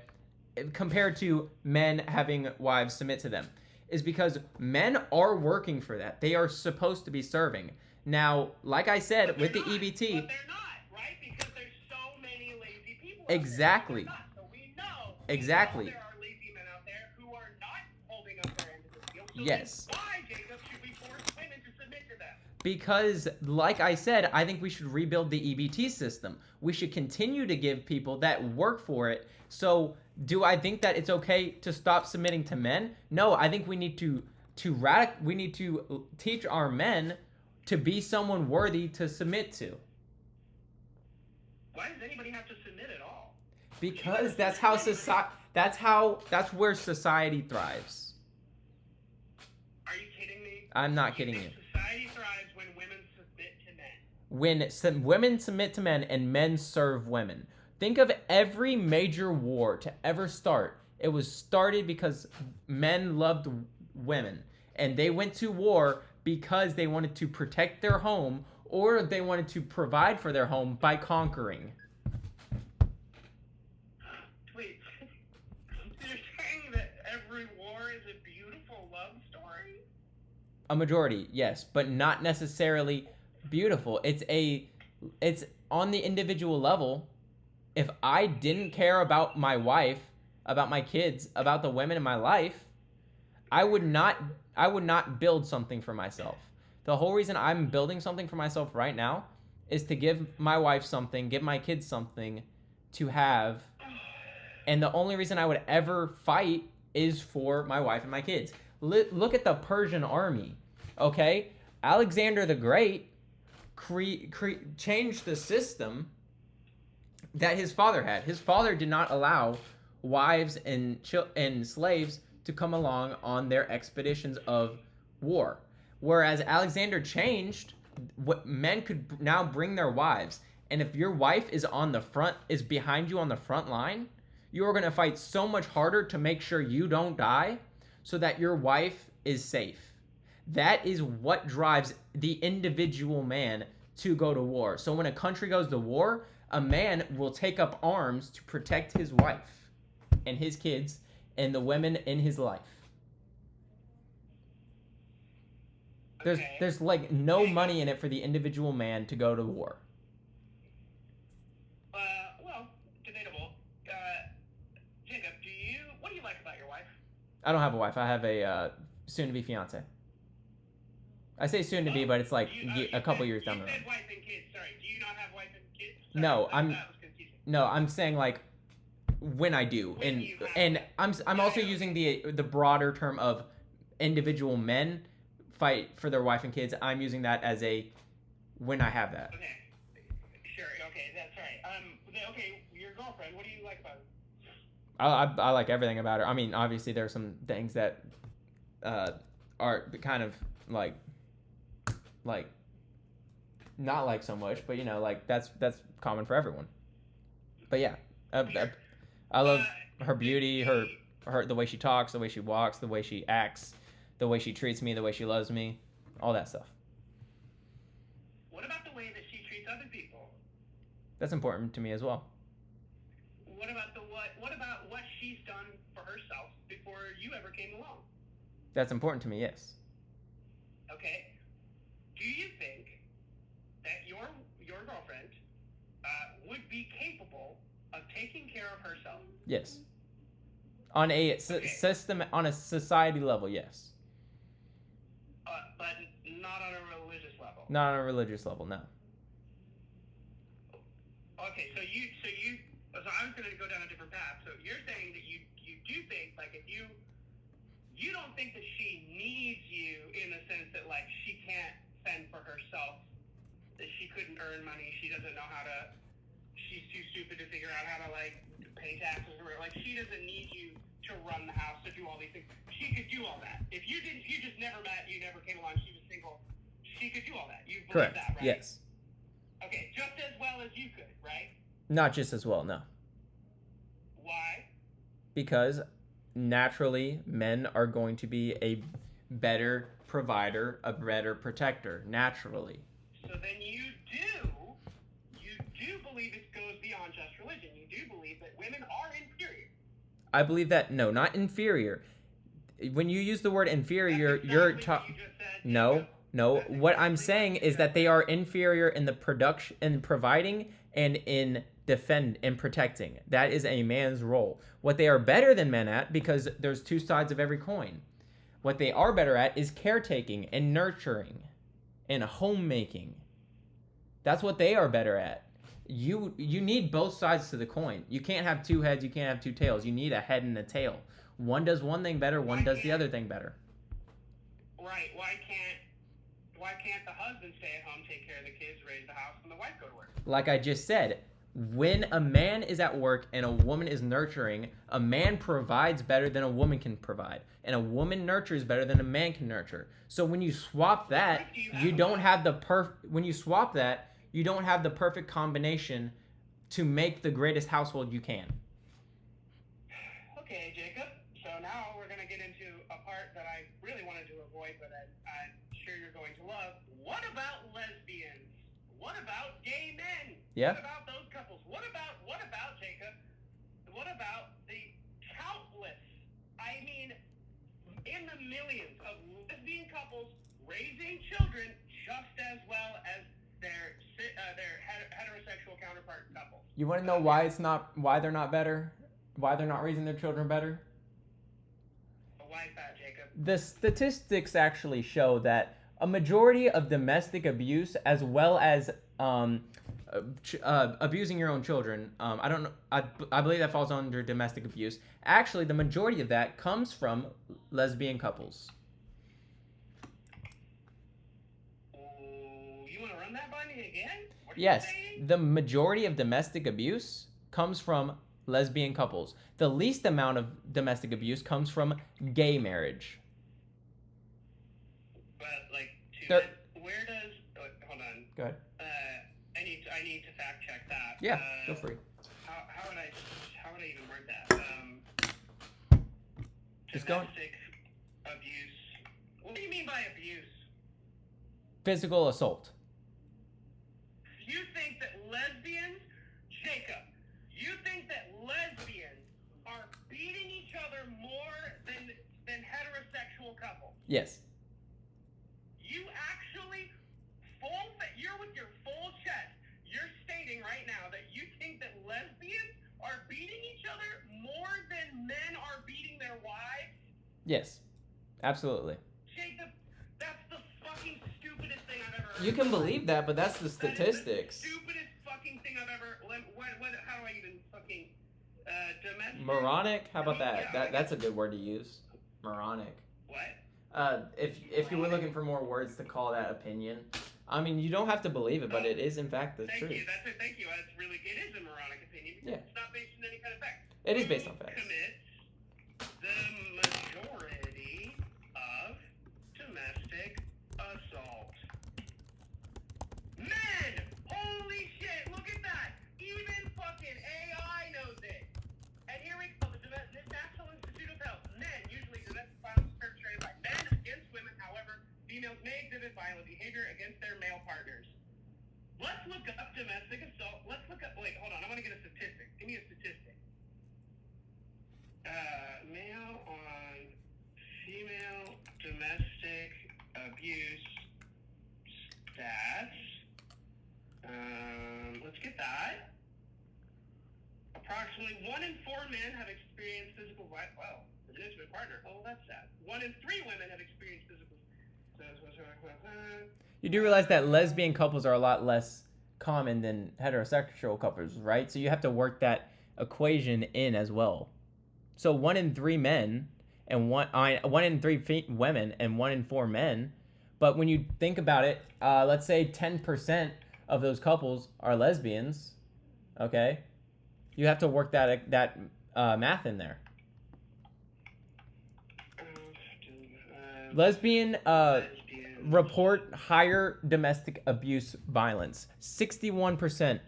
compared to men having wives submit to them, is because men are working for that. They are supposed to be serving. Now, like I said, with the EBT... But they're not, right? Because there's so many lazy people Exactly. out there. So we know Exactly. there are lazy men out there who are not holding up their end of the deal. So yes. Why, Jacob, should we force women to submit to them? Because, like I said, I think we should rebuild the EBT system. We should continue to give people that work for it. So, do I think that it's okay to stop submitting to men? No, I think we need to teach our men to be someone worthy to submit to. Why does anybody have to submit at all? Because that's where society thrives. Are you kidding me? I'm not kidding you. Society thrives when women submit to men. When some women submit to men and men serve women. Think of every major war to ever start. It was started because men loved women. And they went to war because they wanted to protect their home or they wanted to provide for their home by conquering. Wait, you're saying that every war is a beautiful love story? A majority, yes, but not necessarily beautiful. It's on the individual level. If I didn't care about my wife, about my kids, about the women in my life, I would not build something for myself. The whole reason I'm building something for myself right now is to give my wife something, give my kids something to have. And the only reason I would ever fight is for my wife and my kids. Look at the Persian army, okay? Alexander the Great changed the system that his father had. His father did not allow wives and slaves to come along on their expeditions of war. Whereas Alexander changed, what men could now bring their wives. And if your wife is behind you on the front line, you are going to fight so much harder to make sure you don't die so that your wife is safe. That is what drives the individual man to go to war. So when a country goes to war, a man will take up arms to protect his wife and his kids and the women in his life. There's like no money in it for the individual man to go to war. Well, debatable. Jacob, what do you like about your wife? I don't have a wife. I have a soon-to-be fiance. I say soon-to-be, but it's like a couple years down the road. You said wife and kids. Sorry, do you not have wife and kids? Sorry, No, I'm saying like when I do, and I'm also using the broader term of individual men fight for their wife and kids. I'm using that as when I have that. Okay, sure. Okay, that's right. Okay, your girlfriend. What do you like about her? I like everything about her. I mean, obviously there are some things that are kind of like not like so much, but like that's common for everyone. But yeah, I love her beauty, her the way she talks, the way she walks, the way she acts, the way she treats me, the way she loves me, all that stuff. What about the way that she treats other people? That's important to me as well. What about what she's done for herself before you ever came along? That's important to me, yes. Okay. Do you think that your girlfriend would be capable of taking care of herself? Yes. On a system, on a society level, yes. But not on a religious level. Not on a religious level, no. Okay, I was going to go down a different path. So you're saying that you do think, like, if you don't think that she needs you in the sense that, like, she can't fend for herself, that she couldn't earn money, she doesn't know how to, she's too stupid to figure out how to, like, pay taxes, or, like, she doesn't need you to run the house, to do all these things. She could do all that. If you just never met, you never came along, she was single, she could do all that. You believe Correct. that, right? Yes. Okay, just as well as you could, right? Not just as well, no. Why? Because naturally, men are going to be a better provider, a better protector, naturally. So then you do believe it goes beyond just religion. You do believe that women are inferior. I believe that, no, not inferior. When you use the word inferior, you're talking. No. What I'm saying is that they are inferior in the production, in providing, and in protecting. That is a man's role. What they are better than men at, because there's two sides of every coin. What they are better at is caretaking and nurturing and homemaking. That's what they are better at. You need both sides to the coin. You can't have two heads, you can't have two tails. You need a head and a tail. One does one thing better, one does the other thing better. Right. Why can't the husband stay at home, take care of the kids, raise the house, and the wife go to work? Like I just said, when a man is at work and a woman is nurturing, a man provides better than a woman can provide, and a woman nurtures better than a man can nurture. So when you swap that, you don't have the perfect combination to make the greatest household you can. Okay, Jacob. So now we're going to get into a part that I really wanted to avoid, but I'm sure you're going to love. What about lesbians? What about gay men? Yeah. What about those couples? What about Jacob? What about the countless, I mean, in the millions of lesbian couples raising children just as well as their heterosexual counterpart couples? You want to know why they're not better? Why they're not raising their children better? Why is that, Jacob? The statistics actually show that a majority of domestic abuse, as well as abusing your own children, I don't know, I believe that falls under domestic abuse. Actually, the majority of that comes from lesbian couples. You want to run that by me again? What are Yes, you saying? the majority of domestic abuse comes from lesbian couples. The least amount of domestic abuse comes from gay marriage. But like, where does? Hold on. Go ahead. I need to fact check that. Yeah, go for it. How would I even word that? Just go. Domestic abuse. What do you mean by abuse? Physical assault. You think that lesbians, Jacob? You think that lesbians are beating each other more than heterosexual couples? Yes. You actually you're with your full chest. You're stating right now that you think that lesbians are beating each other more than men are beating their wives? Yes. Absolutely. Jacob, that's the fucking stupidest thing I've ever heard. You can believe that, but that's the statistics. That is the stupidest fucking thing I've ever. How do I even fucking domestic? Moronic? How about that? Yeah, That's a good word to use. Moronic. What? If you were looking for more words to call that opinion, I mean, you don't have to believe it, but it is in fact the truth. Thank you. That's it. Thank you. It is a moronic opinion because it's not based on any kind of fact. It is based on facts. Commits the majority of domestic assault? Men! Holy shit! Look at that! Even fucking AI knows it. And here we go. The National Institute of Health. Men usually domestic violence perpetrated by men against women. However, females may exhibit violent behavior against their male partners. Let's look up domestic assault. Let's look up. Wait, hold on. I want to get a statistic. Give me a statistic. Male on female domestic abuse stats. Let's get that. Approximately 1 in 4 men have experienced physical violence. Wow, with an intimate partner. Oh, that's sad. 1 in 3 women have experienced physical. You do realize that lesbian couples are a lot less common than heterosexual couples, right? So you have to work that equation in as well. So 1 in 3 men and 1 in 3 women and 1 in 4 men. But when you think about it, let's say 10% of those couples are lesbians. Okay, you have to work that math in there. Lesbian report higher domestic abuse violence. 61%.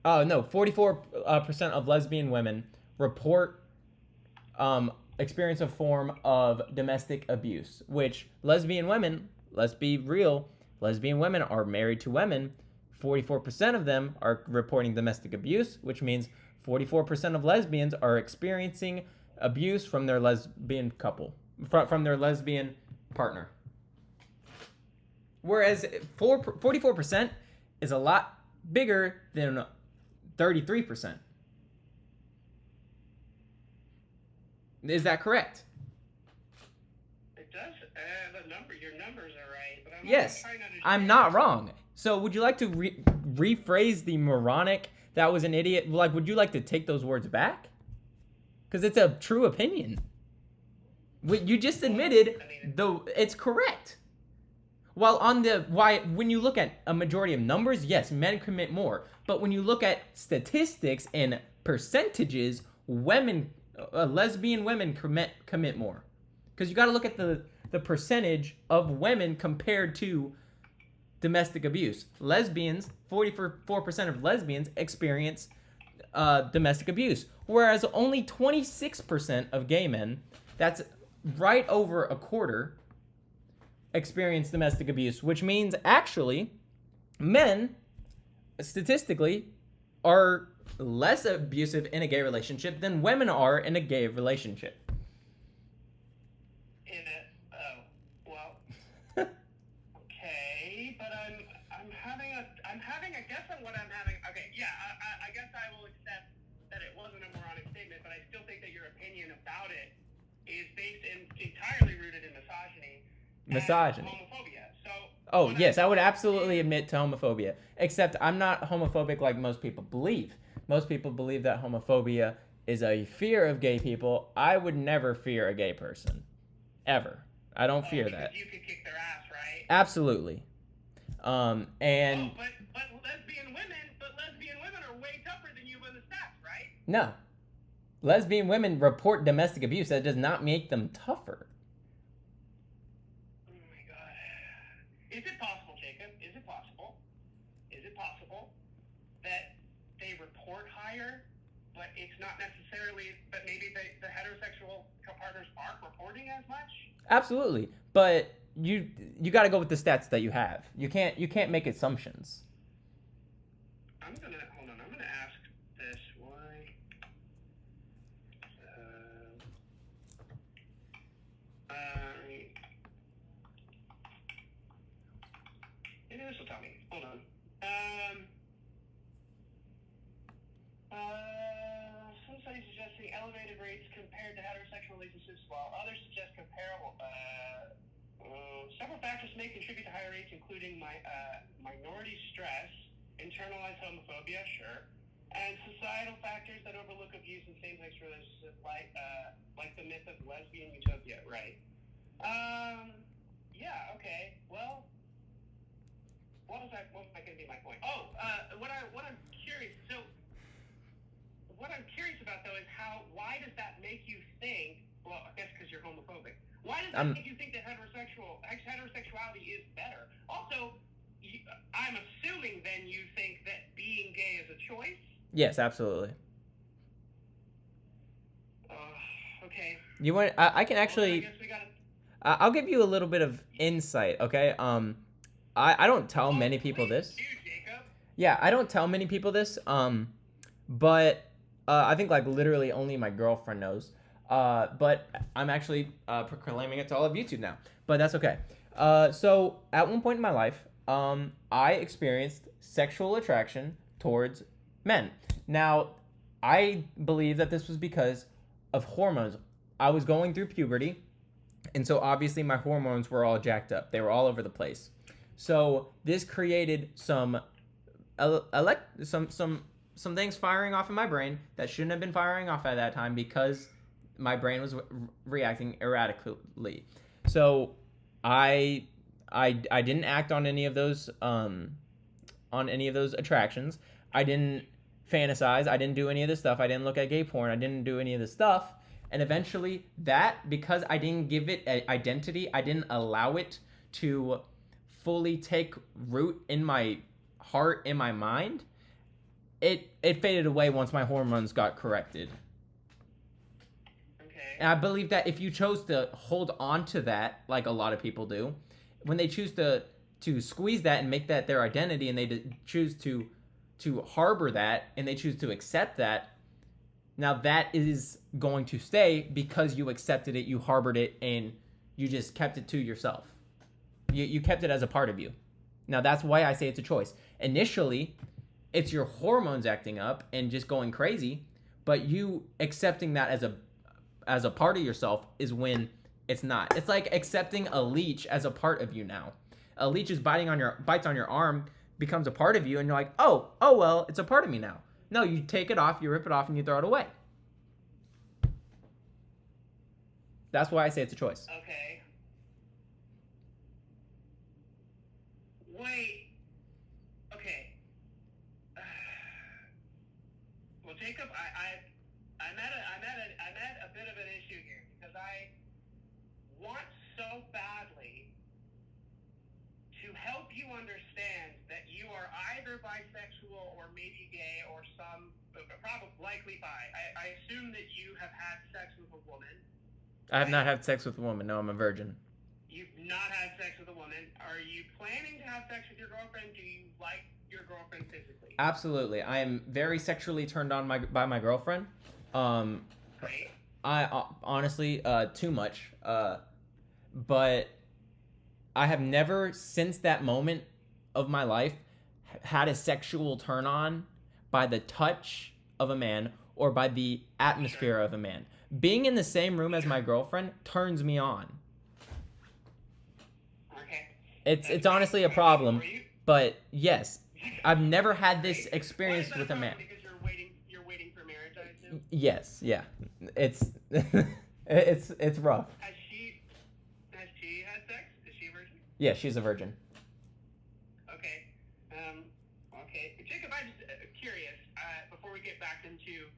Oh no, 44% of lesbian women report experience a form of domestic abuse. Which lesbian women, let's be real, lesbian women are married to women. 44% of them are reporting domestic abuse, which means 44% of lesbians are experiencing abuse from their lesbian couple, from their lesbian partner. Whereas 44% is a lot bigger than 33%. Is that correct? It does. Your numbers are right. But yes, I'm not wrong. So would you like to rephrase the moronic "that was an idiot"? Like, would you like to take those words back? Because it's a true opinion. You just admitted, though, it's correct. While when you look at a majority of numbers, yes, men commit more. But when you look at statistics and percentages, lesbian women commit more. Because you got to look at the percentage of women compared to domestic abuse. Lesbians, 44% of lesbians experience domestic abuse, whereas only 26% of gay men, that's right over a quarter, experience domestic abuse, which means actually men statistically are less abusive in a gay relationship than women are in a gay relationship. Okay, but I'm having a guess on what I'm having. Okay, yeah, I guess I will accept that it wasn't a moronic statement, but I still think that your opinion about it is based entirely rooted in misogyny. Misogyny. And homophobia. So. Oh yes, I would absolutely admit to homophobia. Except I'm not homophobic like most people believe. Most people believe that homophobia is a fear of gay people. I would never fear a gay person, ever. I don't fear that. You could kick their ass, right? Absolutely. And. But lesbian women are way tougher than you in the stats, right? No. Lesbian women report domestic abuse. That does not make them tougher. Oh my God. Is it possible, Jacob? Is it possible that they report higher, but it's not necessarily, but maybe the heterosexual partners aren't reporting as much? Absolutely. But you got to go with the stats that you have. You can't make assumptions. I'm gonna ask this. Why? Maybe this will tell me. Hold on. Some studies suggesting elevated rates compared to heterosexual relationships, while others suggest comparable. Several factors may contribute to higher rates, including minority stress, internalized homophobia, sure, and societal factors that overlook abuse in same-sex relationships, like the myth of lesbian utopia, right? Yeah, okay. Well, what was going to be my point? Oh, what I'm curious. So, what I'm curious about though is why does that make you think? Well, I guess because you're homophobic. Why does that make you think that heterosexuality is better? Also, I'm assuming then you think that being gay is a choice? Yes, absolutely. Okay. You want? I can actually. Well, I guess we gotta... I'll give you a little bit of insight. Okay. I don't tell many people this. Dude, Jacob. Yeah, I don't tell many people this. But I think like literally only my girlfriend knows. But I'm actually proclaiming it to all of YouTube now. But that's okay. So at one point in my life, I experienced sexual attraction towards men. Now, I believe that this was because of hormones. I was going through puberty, and so obviously my hormones were all jacked up. They were all over the place. So this created some some things firing off in my brain that shouldn't have been firing off at that time because my brain was reacting erratically. So I didn't act on any of those attractions. I didn't fantasize. I didn't do any of this stuff. I didn't look at gay porn. I didn't do any of this stuff. And eventually because I didn't give it an identity, I didn't allow it to fully take root in my heart, in my mind, it faded away once my hormones got corrected. Okay. And I believe that if you chose to hold on to that, like a lot of people do, when they choose to squeeze that and make that their identity, and they choose to harbor that, and they choose to accept that, now that is going to stay because you accepted it, you harbored it, and you just kept it to yourself. You kept it as a part of you. Now that's why I say it's a choice. Initially, it's your hormones acting up and just going crazy, but you accepting that as a part of yourself is when it's not. It's like accepting a leech as a part of you now. A leech is bites on your arm, becomes a part of you, and you're like, oh well, it's a part of me now. No, you take it off, you rip it off, and you throw it away. That's why I say it's a choice. Okay. Wait. Okay. Well, Jacob, I'm at a bit of an issue here because I want so badly to help you understand that you are either bisexual or maybe gay or probably likely bi. I assume that you have had sex with a woman. I have not had sex with a woman. No, I'm a virgin. You've not had sex with a woman. Are you planning to have sex with your girlfriend? Do you like your girlfriend physically? Absolutely. I am very sexually turned on by my girlfriend. Right. I honestly too much. But I have never since that moment of my life had a sexual turn on by the touch of a man or by the atmosphere of a man. Being in the same room as my girlfriend turns me on. Okay. It's honestly a problem, but yes, I've never had this experience with a man. Because you're waiting for marriage, I assume? Yes, yeah. It's it's rough. Has she had sex? Is she a virgin? Yeah, she's a virgin. Okay. Okay. Jacob, I'm just curious, before we get back into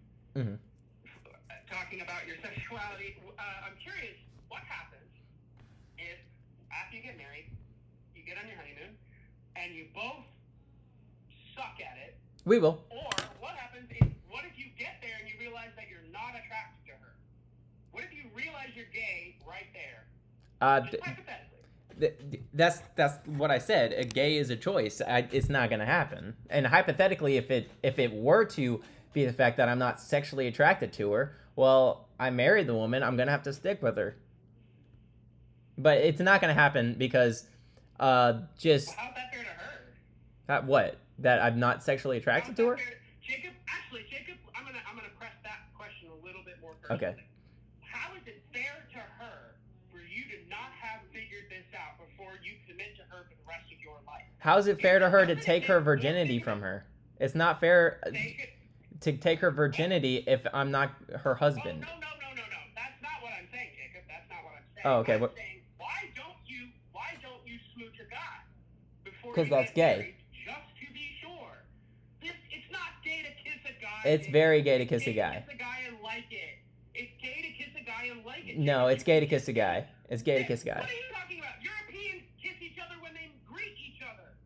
talking about your sexuality, I'm curious, what happens if, after you get married, you get on your honeymoon, and you both suck at it? We will. Or what happens what if you get there and you realize that you're not attracted to her? What if you realize you're gay right there? Just hypothetically. That's what I said. A gay is a choice. It's not going to happen. And hypothetically, if it were to be the fact that I'm not sexually attracted to her, well, I married the woman. I'm going to have to stick with her. But it's not going to happen because just... Well, how's that fair to her? What? That I'm not sexually attracted to her? Jacob, I'm gonna press that question a little bit more personally. Okay. How is it fair to her for you to not have figured this out before you commit to her for the rest of your life? How is it fair to her to take her virginity from her? It's not fair to take her virginity if I'm not her husband. Oh, no. That's not what I'm saying, Jacob. That's not what I'm saying. Oh, okay. I'm saying, why don't you smooch a guy before you Because that's get gay. married, just to be sure? It's not gay to kiss a guy. It's very gay to kiss a guy. Kiss a guy and like it. It's gay to kiss a guy and like it. No, it's gay to kiss a guy. It's gay to kiss a guy. What are you talking about? Europeans kiss each other when they greet each other.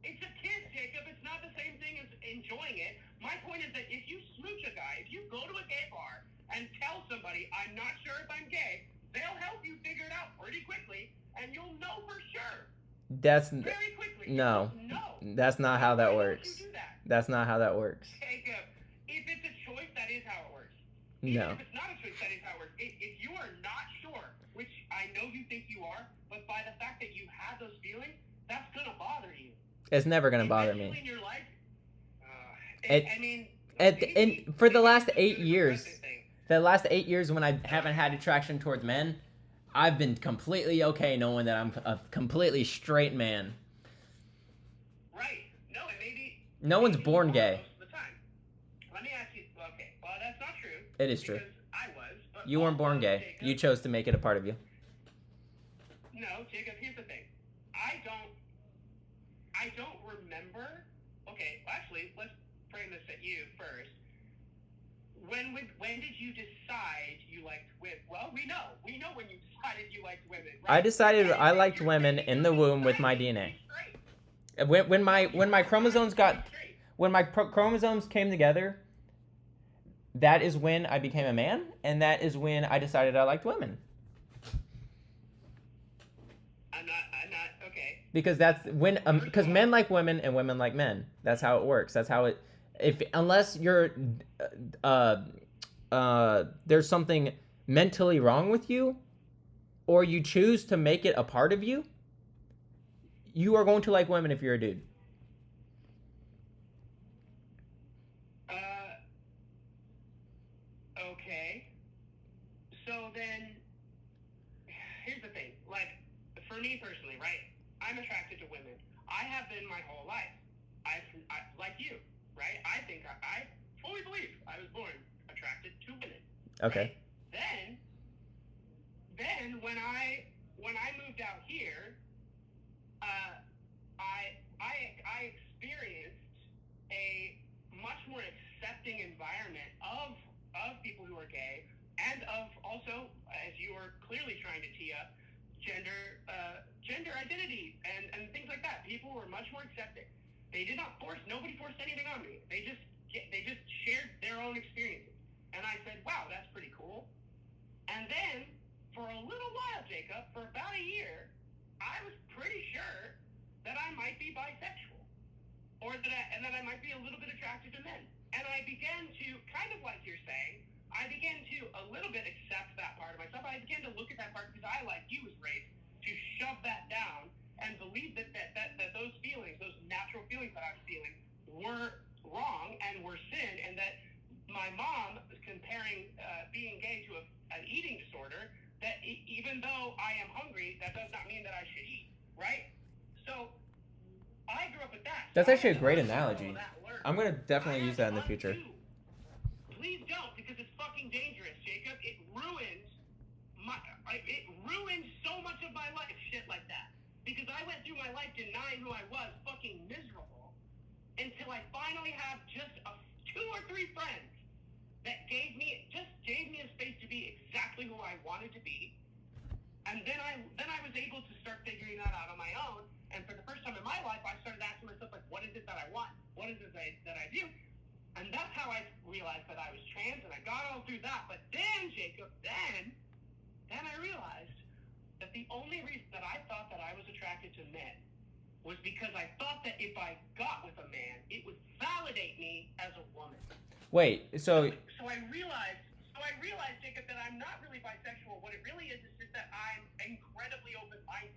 It's a kiss, Jacob. It's not the same thing as enjoying it. My point is that if you smooch a guy, if you go to a gay bar and tell somebody, I'm not sure if I'm gay, they'll help you figure it out pretty quickly, and you'll know for sure. Very quickly. No. That's not how that works. You do that? That's not how that works. Jacob, if it's a choice, that is how it works. No. If it's not a choice, that is how it works. If you are not sure, which I know you think you are, but by the fact that you have those feelings, that's gonna bother you. It's never gonna bother Eventually me. in your life, For the last 8 years, when I haven't had attraction towards men, I've been completely okay knowing that I'm a completely straight man. Right. No, and maybe... No one's born gay. Most of the time. It is true. Because I was. But You weren't born gay. Jacob, You chose to make it a part of you. No, Jacob, here's the thing. I don't remember. Okay, actually, let's frame this at you first. When did you decide you liked women? Well, we know when you decided you liked women. Right? I decided I liked women in the womb with my DNA. When my chromosomes came together, that is when I became a man, and that is when I decided I liked women. I'm not okay. Because that's when because men like women and women like men. That's how it works. That's how it. Unless you're there's something mentally wrong with you, or you choose to make it a part of you, you are going to like women if you're a dude. Okay. So then, here's the thing. Like, for me personally, right? I'm attracted to women. I have been my whole life. I like you, right? I think I fully believe I was born attracted to women. Okay. Right? Then when I moved out here, I experienced a much more accepting environment of people who are gay, and of also, as you were clearly trying to tee up, gender identity and things like that. People were much more accepting. They did not nobody forced anything on me. They just shared their own experiences. And I said, wow, that's pretty cool. And then, for a little while, Jacob, for about a year, I was pretty sure that I might be bisexual. Or that I might be a little bit attracted to men. And I began to, kind of like you're saying, I began to a little bit accept that part of myself. I began to look at that part because I, like you, was raised to shove that down and believe that those feelings, those natural feelings that I was feeling, were wrong and were sin, and that my mom was comparing being gay to an eating disorder, that even though I am hungry, that does not mean that I should eat, right? So I grew up with that. That's actually a great analogy. I'm going to definitely use that in the future. Please don't, because it's fucking dangerous, Jacob. It ruined so much of my life, shit like that. Because I went through my life denying who I was, fucking miserable, until I finally have just 2 or 3 friends that gave me a space to be exactly who I wanted to be. And then I was able to start figuring that out on my own. And for the first time in my life, I started asking myself, like, what is it that I want? What is it that I do? And that's how I realized that I was trans, and I got all through that. But then, Jacob, then I realized that the only reason that I thought that I was attracted to men was because I thought that if I got with a man, it would validate me as a woman. Wait, so I realized, Jacob, that I'm not really bisexual. What it really is just that I'm incredibly open-minded.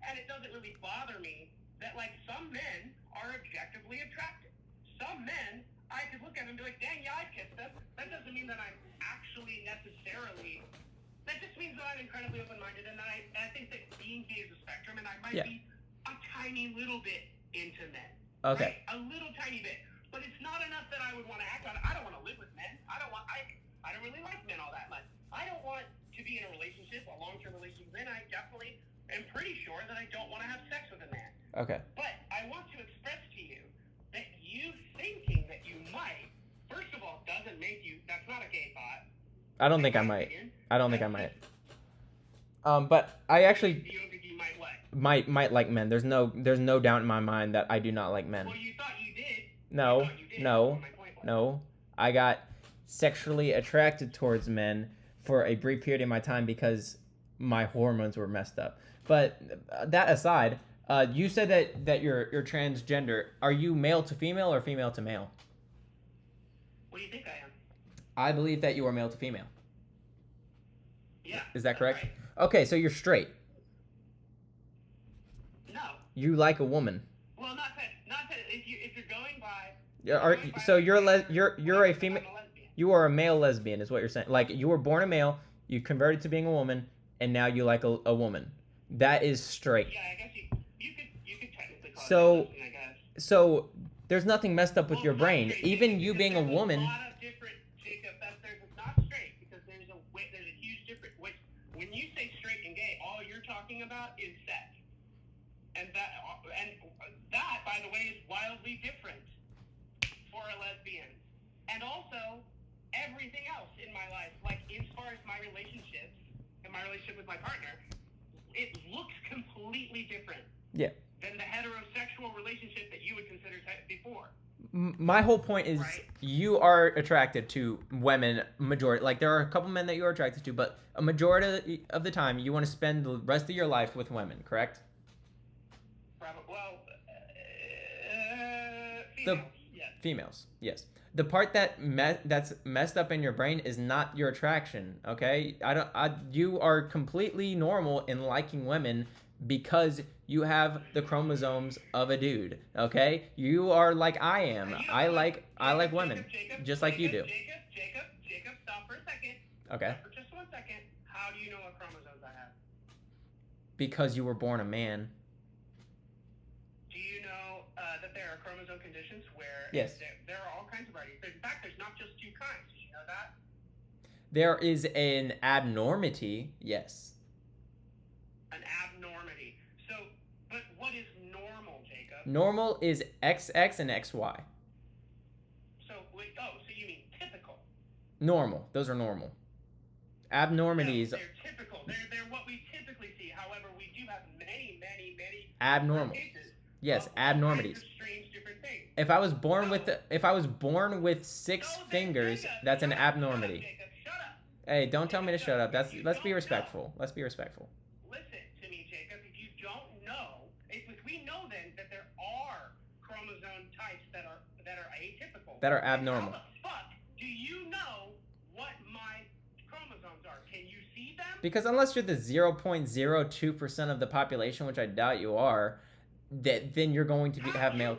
And it doesn't really bother me that, like, some men are objectively attractive. Some men, I could look at them and be like, dang, yeah, I'd kiss them. That doesn't mean that I'm actually necessarily... That just means that I'm incredibly open-minded, and I think that being gay is a spectrum, and I might be a tiny little bit into men. Okay. Right? A little tiny bit. But it's not enough that I would want to act on it. I don't want to live with men. I don't really like men all that much. I don't want to be in a relationship, a long-term relationship, and I definitely am pretty sure that I don't want to have sex with a man. Okay. But I want to express to you that you thinking that you might, first of all, doesn't make you, that's not a gay thought. I don't think I might. But I actually you don't think you might what? Might like men. There's no doubt in my mind that I do not like men. Well, you thought you did. No. I got sexually attracted towards men for a brief period in my time because my hormones were messed up. But that aside, you said that you're transgender. Are you male to female or female to male? What do you think I am? I believe that you are male to female. Yeah. Is that correct? Right. Okay, so you're straight. No. You like a woman. Well, not that. If you're going by. You're a female. You are a male lesbian, is what you're saying. Like, you were born a male, you converted to being a woman, and now you like a woman. That is straight. Yeah, I guess you could technically call it lesbian, I guess. So there's nothing messed up with your brain. Even you being a woman. There's a lot of different, Jacob, there's not straight talking about is sex. And that, by the way, is wildly different for a lesbian. And also, everything else in my life, like as far as my relationships and my relationship with my partner, it looks completely different than the heterosexual relationship that you would consider before. My whole point is you are attracted to women majority. Like, there are a couple men that you are attracted to, but a majority of the time you want to spend the rest of your life with women, correct? Well, Females, yes. The part that that's messed up in your brain is not your attraction, okay? You are completely normal in liking women because you have the chromosomes of a dude, okay? You are like I am. I like women, just like you do. Jacob, stop for a second. Okay. Stop for just 1 second. How do you know what chromosomes I have? Because you were born a man. Do you know that there are chromosome conditions where yes. there are all kinds of varieties? In fact, there's not just 2 kinds. Did you know that? There is an abnormity, yes. An abnormity. So, but what is normal, Jacob? Normal is XX and XY. So, wait, so you mean typical? Normal. Those are normal. Abnormities. No, they're typical. They're what we typically see. However, we do have many abnormal cases. Yes, abnormities. Strange different things. If I was born with 6 fingers, Jacob, that's an abnormity. Jacob, shut up. Hey, don't tell me to shut up. Let's be respectful. Let's be respectful. Listen to me, Jacob. If you don't know, if we know then that there are chromosome types that are atypical. That are abnormal. How the fuck do you know what my chromosomes are? Can you see them? Because unless you're the 0.02% of the population, which I doubt you are, then you're going to have male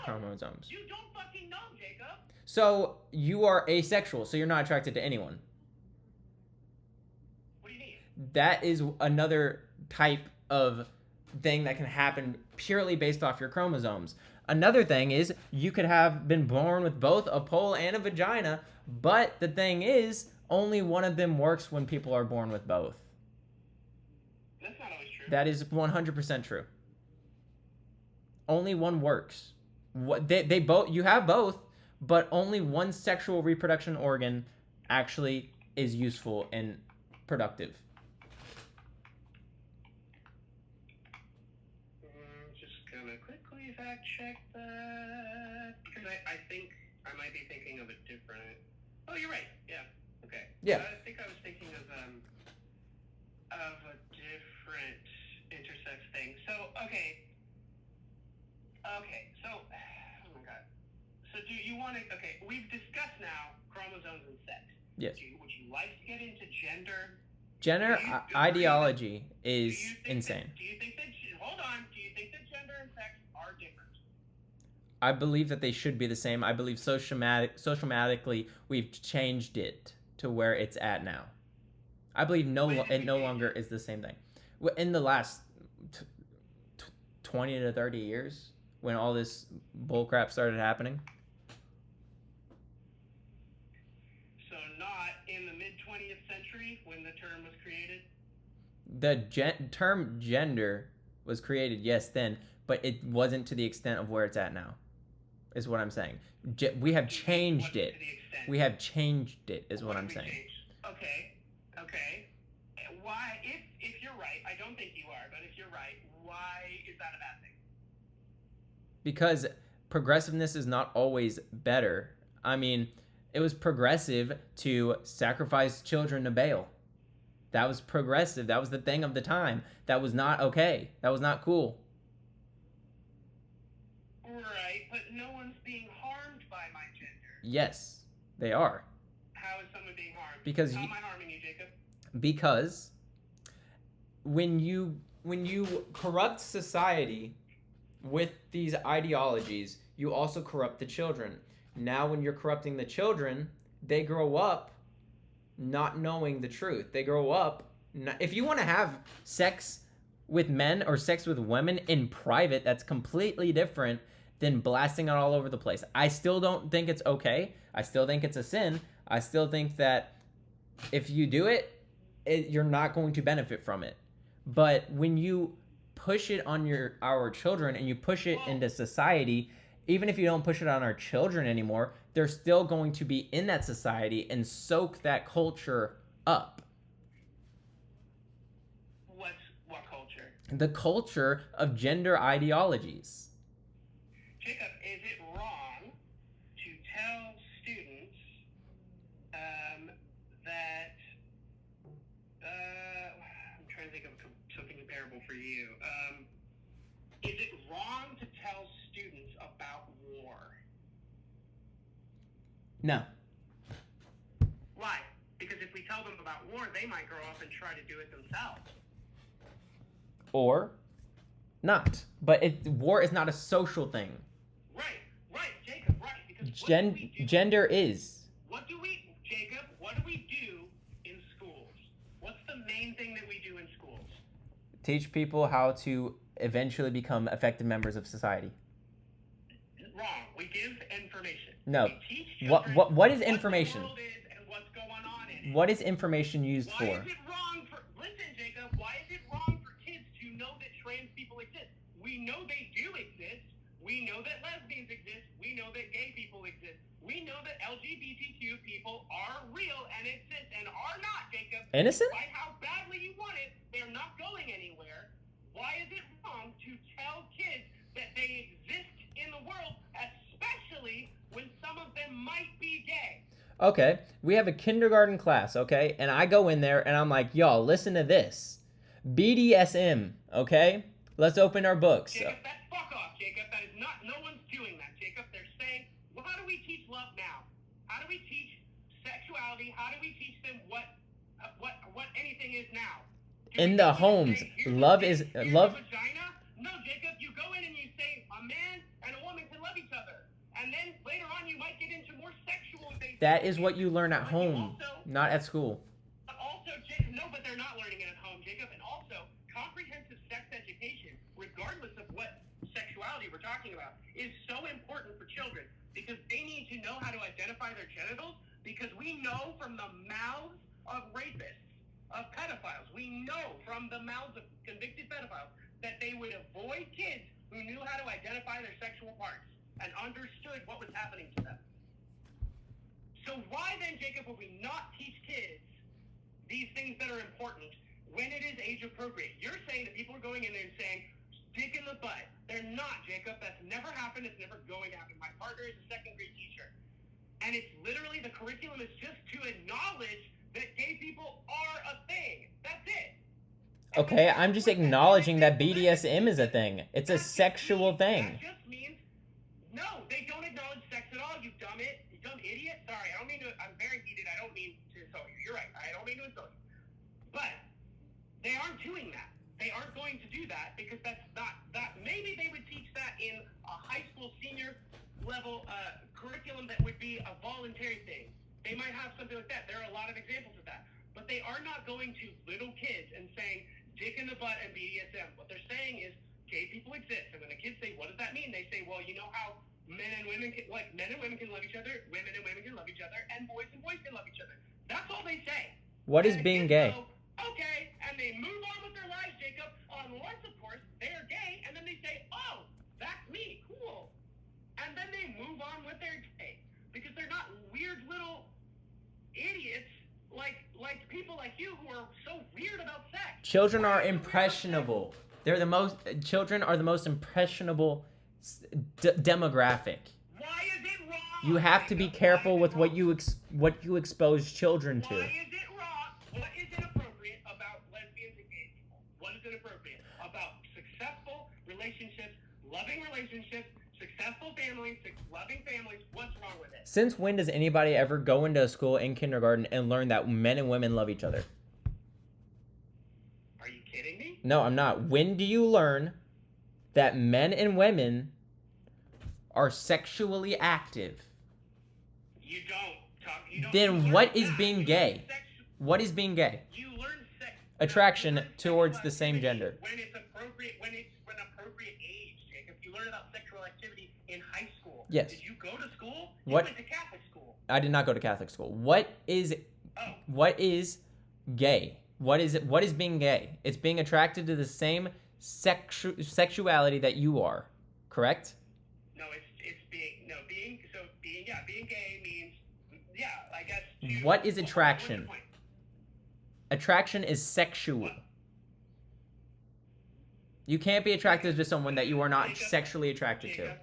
chromosomes. You don't fucking know, Jacob. So you are asexual, so you're not attracted to anyone. What do you mean? That is another type of thing that can happen purely based off your chromosomes. Another thing is you could have been born with both a pole and a vagina, but the thing is only one of them works when people are born with both. That's not always true. That is 100% true. Only one works. They both, you have both, but only one sexual reproduction organ actually is useful and productive. Just gonna quickly fact check that because I think I might be thinking of a different. Oh, you're right. Yeah. Okay. Yeah. I think I was thinking of a different intersex thing. So okay. So oh my god. So do you want to? Okay, we've discussed now chromosomes and sex. Yes. Would you like to get into gender? Gender ideology is insane. Do you think that? Hold on. Do you think that gender and sex are different? I believe that they should be the same. I believe sociomatically we've changed it to where it's at now. I believe it no longer is the same thing. In the last 20 to 30 years, when all this bullcrap started happening. So not in the mid-20th century when the term was created? The term gender was created, yes, then, but it wasn't to the extent of where it's at now, is what I'm saying. We have changed it. We have changed it, is what I'm saying. Okay. Why, if you're right, I don't think you are, but if you're right, why is that a bad thing? Because progressiveness is not always better. I mean, it was progressive to sacrifice children to Baal. That was progressive. That was the thing of the time. That was not okay. That was not cool. Right, but no one's being harmed by my gender. Yes, they are. How is someone being harmed? Because how am I harming you, Jacob? Because when you corrupt society with these ideologies, you also corrupt the children. Now when you're corrupting the children, they grow up not knowing the truth. They grow up if you want to have sex with men or sex with women in private, that's completely different than blasting it all over the place. I still don't think it's okay. I still think it's a sin. I still think that if you do it, you're not going to benefit from it. But when you push it on our children and you push it into society, even if you don't push it on our children anymore, they're still going to be in that society and soak that culture up. What culture? The culture of gender ideologies. Jacob, is it wrong to tell students that I'm trying to think of something comparable for you. Is it wrong to tell students about war? No. Why? Because if we tell them about war, they might grow up and try to do it themselves. Or not. But war is not a social thing. Right, Jacob, right. Because gender is. Jacob, what do we do in schools? What's the main thing that we do in schools? Teach people how to eventually become effective members of society. Wrong. We give information. No. We teach children what is information? What the world is and what's going on in it. What is information used for? Why is it wrong for... Listen, Jacob, why is it wrong for kids to know that trans people exist? We know they do exist. We know that lesbians exist. We know that gay people exist. We know that LGBTQ people are real and exist and are not, Jacob. Innocent? Despite how badly you want it, they're not going anywhere. Why is it wrong to tell kids that they exist in the world, especially when some of them might be gay? Okay, we have a kindergarten class, okay? And I go in there and I'm like, y'all, listen to this. BDSM, okay? Let's open our books. Jacob, that's fuck off, Jacob. That is not, no one's doing that, Jacob. They're saying, well, how do we teach love now? How do we teach sexuality? How do we teach them what anything is now? In the homes, love is love. Vagina? No, Jacob, you go in and you say a man and a woman can love each other. And then later on you might get into more sexual things. That is what you learn at home, not at school. Also, no, but they're not learning it at home, Jacob. And also, comprehensive sex education, regardless of what sexuality we're talking about, is so important for children because they need to know how to identify their genitals because we know from the mouths of rapists, of pedophiles, we know from the mouths of convicted pedophiles that they would avoid kids who knew how to identify their sexual parts and understood what was happening to them. So why then, Jacob, would we not teach kids these things that are important when it is age appropriate? You're saying that people are going in there and saying, dick in the butt. They're not, Jacob. That's never happened. It's never going to happen. My partner is a second grade teacher. And it's literally, the curriculum is just to acknowledge that gay people are a thing. That's it. Okay, I'm just acknowledging that BDSM is a thing. It's a sexual thing. That just means, no, they don't acknowledge sex at all, you dumb idiot. Sorry, I don't mean to, I'm very heated. I don't mean to insult you. You're right. I don't mean to insult you. But they aren't doing that. They aren't going to do that because that's not, that maybe they would teach that in a high school senior level curriculum that would be a voluntary thing. They might have something like that. There are a lot of examples of that. But they are not going to little kids and saying, dick in the butt and BDSM. What they're saying is, gay people exist. And when the kids say, what does that mean? They say, well, you know how men and women can love each other, women and women can love each other, and boys can love each other. That's all they say. What is being gay? Go, okay, and they move on with their lives, Jacob, unless, of course, they are gay, and then they say, oh, that's me, cool. And then they move on with their gay. Because they're not weird little idiots like people like you who are so weird about sex. Children are impressionable. Children are the most impressionable demographic. Why is it wrong? You have to be careful with what you expose children to. Why is it wrong? What is inappropriate about lesbians and gay people? What is inappropriate about successful relationships, loving relationships, successful families, loving families? What's wrong with it? Since when does anybody ever go into a school in kindergarten and learn that men and women love each other? Are you kidding me? No, I'm not. When do you learn that men and women are sexually active? You don't. Then what is being gay? What is being gay? You learn sex. Attraction towards the same gender. When it's appropriate, when appropriate age, Jacob. You learn about sexual activity in high school. Yes. Did you go to school? What? You went to Catholic school. I did not go to Catholic school. What is gay? What is it? What is being gay? It's being attracted to the same sexuality that you are. Correct? No, being gay means, I guess. What is attraction? Attraction is sexual. What? You can't be attracted to someone that you are not sexually attracted to.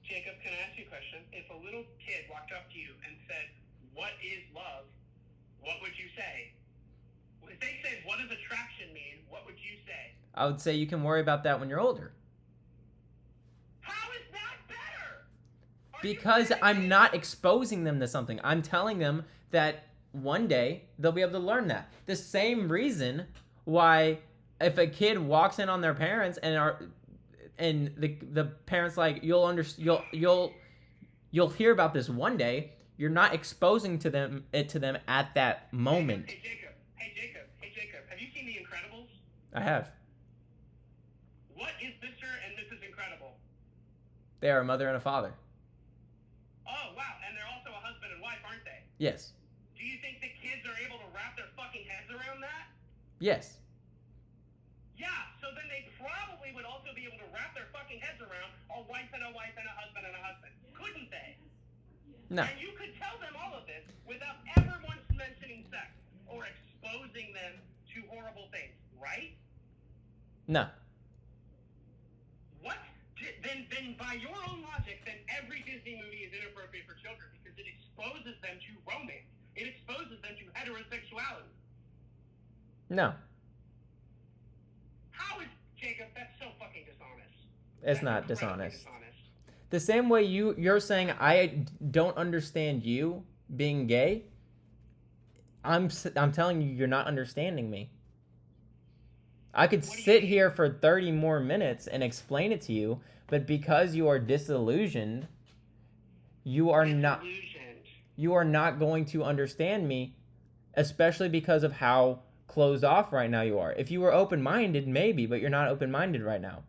Jacob, can I ask you a question? If a little kid walked up to you and said, "What is love?" what would you say? If they said, "What does attraction mean?" what would you say? I would say you can worry about that when you're older. How is that better? Because I'm not exposing them to something. I'm telling them that one day they'll be able to learn that. The same reason why if a kid walks in on their parents and the parents like you'll hear about this one day, you're not exposing to them at that moment. Hey Jacob, have you seen The Incredibles? I have. What is Mr. and Mrs. Incredible? They are a mother and a father. Oh wow, and they're also a husband and wife, aren't they? Yes. Do you think the kids are able to wrap their fucking heads around that? Yes. Yeah, so then they probably would also be able to wrap their fucking heads around a wife and a wife and a husband, couldn't they? No. And you could tell them all of this without ever once mentioning sex or exposing them to horrible things, right? No. What? Then by your own logic, then every Disney movie is inappropriate for children because it exposes them to romance. It exposes them to heterosexuality. No. How is, Jacob, that's so fucking dishonest. It's not dishonest. The same way you're saying I don't understand you being gay, I'm telling you you're not understanding me. I could sit here for 30 more minutes and explain it to you, but because you are disillusioned, you are not going to understand me, especially because of how closed off right now you are. If you were open-minded, maybe, but you're not open-minded right now.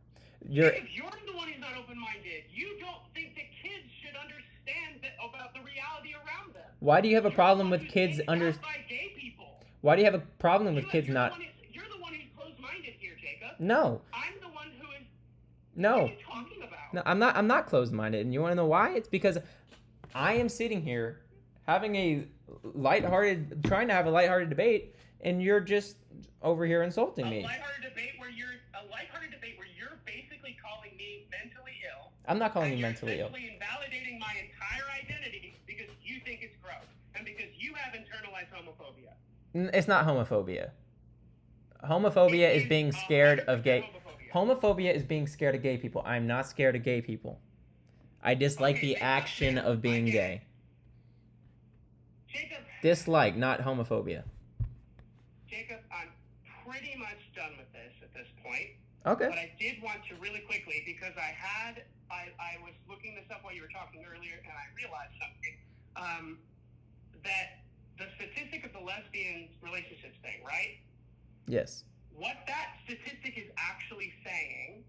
You're the one who's not open-minded. You don't think that kids should understand about the reality around them. Why do you have a problem with kids Why do you have a problem with kids not? You're the one who's closed-minded here, Jacob. No. I'm the one who is. No. What are you talking about? No, I'm not closed-minded, and you want to know why? It's because I am sitting here having trying to have a lighthearted debate, and you're just over here insulting me. A lighthearted debate where you're basically calling me mentally ill. I'm not calling you mentally ill. You're invalidating my entire identity because you think it's gross and because you have internalized homophobia. It's not homophobia. Homophobia is being scared of gay. Homophobia is being scared of gay people. I'm not scared of gay people. I dislike the action of being gay. Jacob. Dislike, not homophobia. Jacob, I'm pretty much done with this at this point. Okay. But I did want to really quickly, because I was looking this up while you were talking earlier, and I realized something, that the statistic of the lesbian relationships thing, right? Yes. What that statistic is actually saying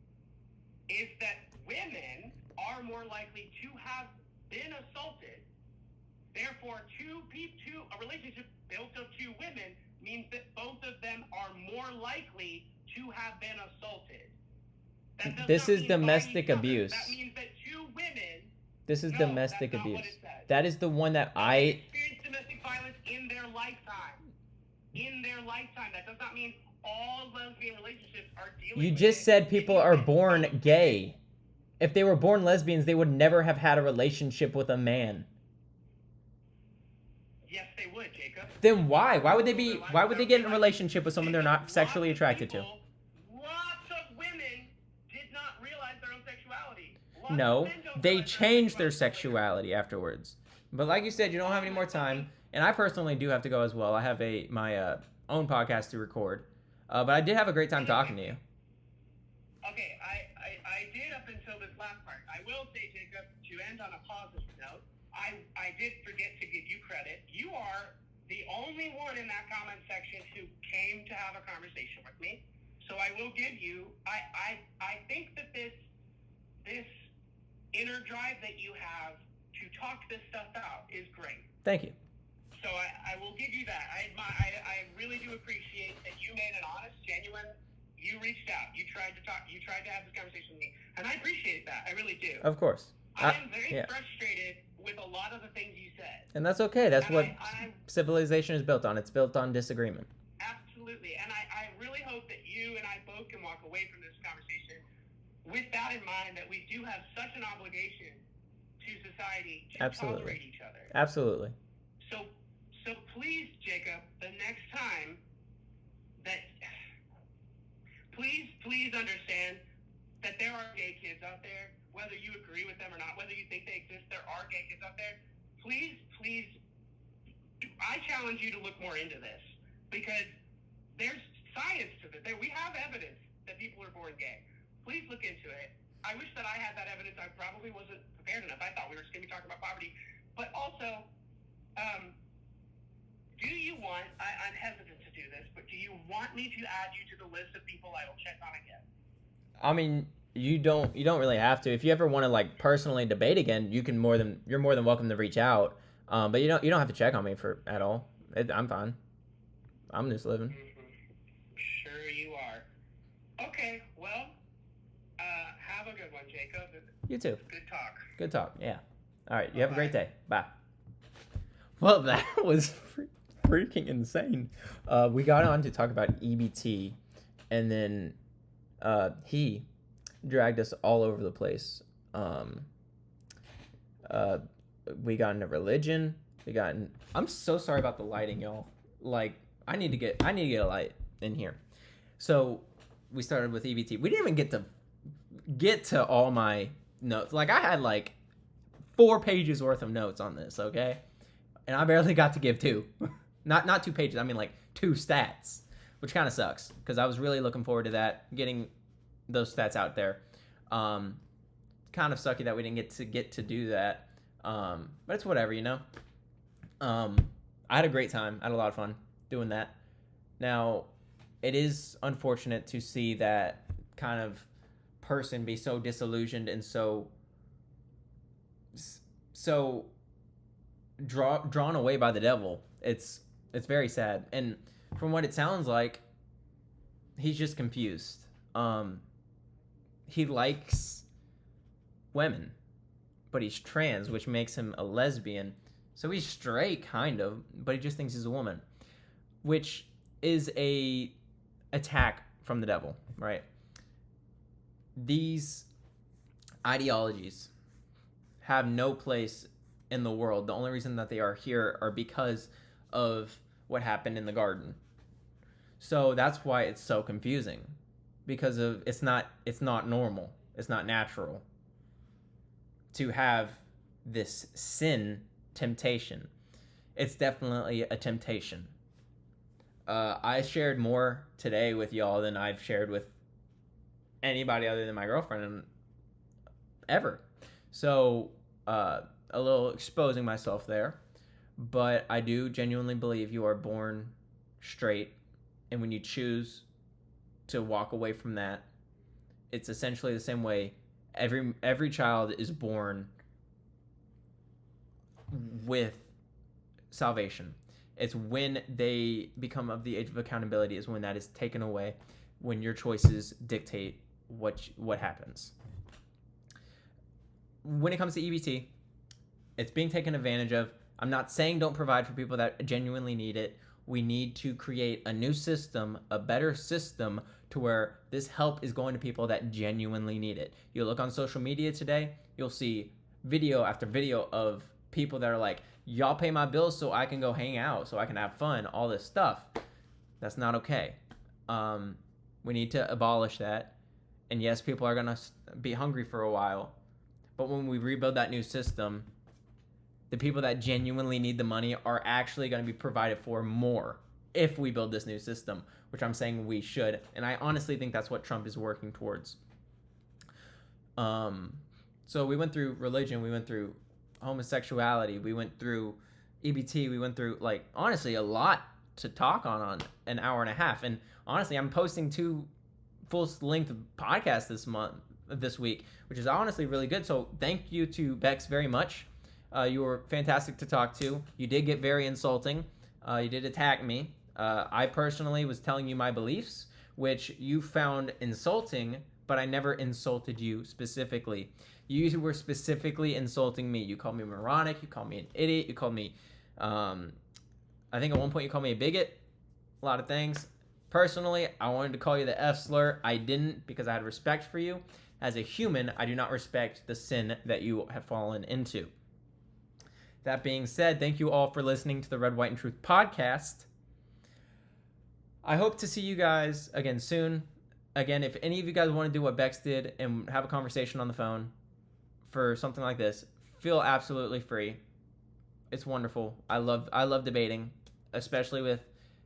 is that women are more likely to have been assaulted. Therefore, a relationship built of two women means that both of them are more likely to have been assaulted. This is domestic abuse. That means that two women. This is domestic that's abuse. Not what it says. That is the one that I experienced domestic violence in their lifetime. In their lifetime. That does not mean all lesbian relationships are dealing. You with just it. said people are born gay. If they were born lesbians, they would never have had a relationship with a man. Yes, they would, Jacob. Then why? Why would they get in a relationship with someone they're not sexually attracted to? Lots of women did not realize their own sexuality. No, they changed their sexuality afterwards. But like you said, you don't have any more time, and I personally do have to go as well. I have my own podcast to record, but I did have a great time talking to you. Okay, I did up until this last part. I will say, Jacob, to end on a positive note, I did forget to give you credit. You are the only one in that comment section who came to have a conversation with me. So I will give you, I think that this inner drive that you have to talk this stuff out is great. Thank you. So I will give you that. I really do appreciate that you made an honest, genuine. You reached out. You tried to talk. You tried to have this conversation with me, and I appreciate that. I really do. Of course. I am very frustrated with a lot of the things you said. And that's okay. That's what civilization is built on. It's built on disagreement. Absolutely. And I really hope that you and I both can walk away from this conversation with that in mind, that we do have such an obligation to society to tolerate each other. Absolutely. So please, Jacob, the next time that, please understand that there are gay kids out there, whether you agree with them or not, whether you think they exist, there are gay kids out there. Please, I challenge you to look more into this, because there's science to this. We have evidence that people are born gay. Please look into it. I wish that I had that evidence. I probably wasn't prepared enough. I thought we were just going to be talking about poverty. But also, do you want, I'm hesitant to do this, but do you want me to add you to the list of people I will check on again? I mean, you don't really have to. If you ever want to like personally debate again, you're more than welcome to reach out. But you don't have to check on me at all. I'm fine. I'm just living. Mm-hmm. Sure you are. Okay, well, have a good one, Jacob. You too. Good talk. Good talk. Yeah. All right. You have a great day. Bye. Well, that was freaking insane. We got on to talk about EBT, and then he dragged us all over the place. We got into religion. I'm so sorry about the lighting, y'all. Like, I need to get a light in here. So we started with EBT. We didn't even get to all my notes. Like, I had like 4 pages worth of notes on this, okay? And I barely got to give 2. Not 2 pages. I mean like 2 stats, which kind of sucks because I was really looking forward to that, getting those stats out there. Kind of sucky that we didn't get to do that. But it's whatever, you know. I had a great time. I had a lot of fun doing that. Now, it is unfortunate to see that kind of person be so disillusioned and so drawn away by the devil. It's very sad. And from what it sounds like, he's just confused. He likes women, but he's trans, which makes him a lesbian. So he's straight, kind of, but he just thinks he's a woman, which is a attack from the devil, right? These ideologies have no place in the world. The only reason that they are here are because of what happened in the garden. So that's why it's so confusing, because of it's not normal. It's not natural to have this sin temptation. It's definitely a temptation. I shared more today with y'all than I've shared with anybody other than my girlfriend ever. So a little exposing myself there. But I do genuinely believe you are born straight, and when you choose to walk away from that, it's essentially the same way every child is born with salvation. It's when they become of the age of accountability is when that is taken away, when your choices dictate what happens. When it comes to EBT, it's being taken advantage of. I'm not saying don't provide for people that genuinely need it. We need to create a new system, a better system, to where this help is going to people that genuinely need it. You look on social media today, you'll see video after video of people that are like, y'all pay my bills so I can go hang out, so I can have fun, all this stuff. That's not okay. We need to abolish that. And yes, people are going to be hungry for a while. But when we rebuild that new system, the people that genuinely need the money are actually going to be provided for more if we build this new system, which I'm saying we should. And I honestly think that's what Trump is working towards. So we went through religion, we went through homosexuality, we went through EBT, we went through, like, honestly, a lot to talk on an hour and a half. And honestly, I'm posting 2 full-length podcasts this week, which is honestly really good. So thank you to Bex very much. You were fantastic to talk to. You did get very insulting. You did attack me. I personally was telling you my beliefs, which you found insulting, but I never insulted you specifically. You were specifically insulting me. You called me moronic. You called me an idiot. You called me, I think at one point you called me a bigot. A lot of things. Personally, I wanted to call you the F slur. I didn't because I had respect for you. As a human, I do not respect the sin that you have fallen into. That being said, thank you all for listening to the Red, White, and Truth podcast. I hope to see you guys again soon. Again, if any of you guys want to do what Bex did and have a conversation on the phone for something like this, feel absolutely free. It's wonderful. I love debating, especially with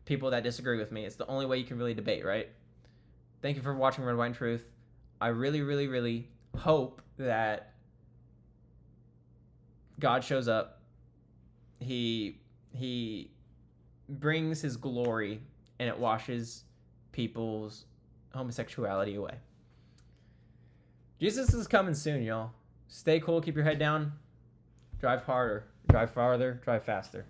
people that disagree with me. It's the only way you can really debate, right? Thank you for watching Red, White, and Truth. I really, really, really hope that God shows up. He brings his glory and it washes people's homosexuality away. Jesus is coming soon, y'all. Stay cool, keep your head down, drive harder, drive farther, drive faster.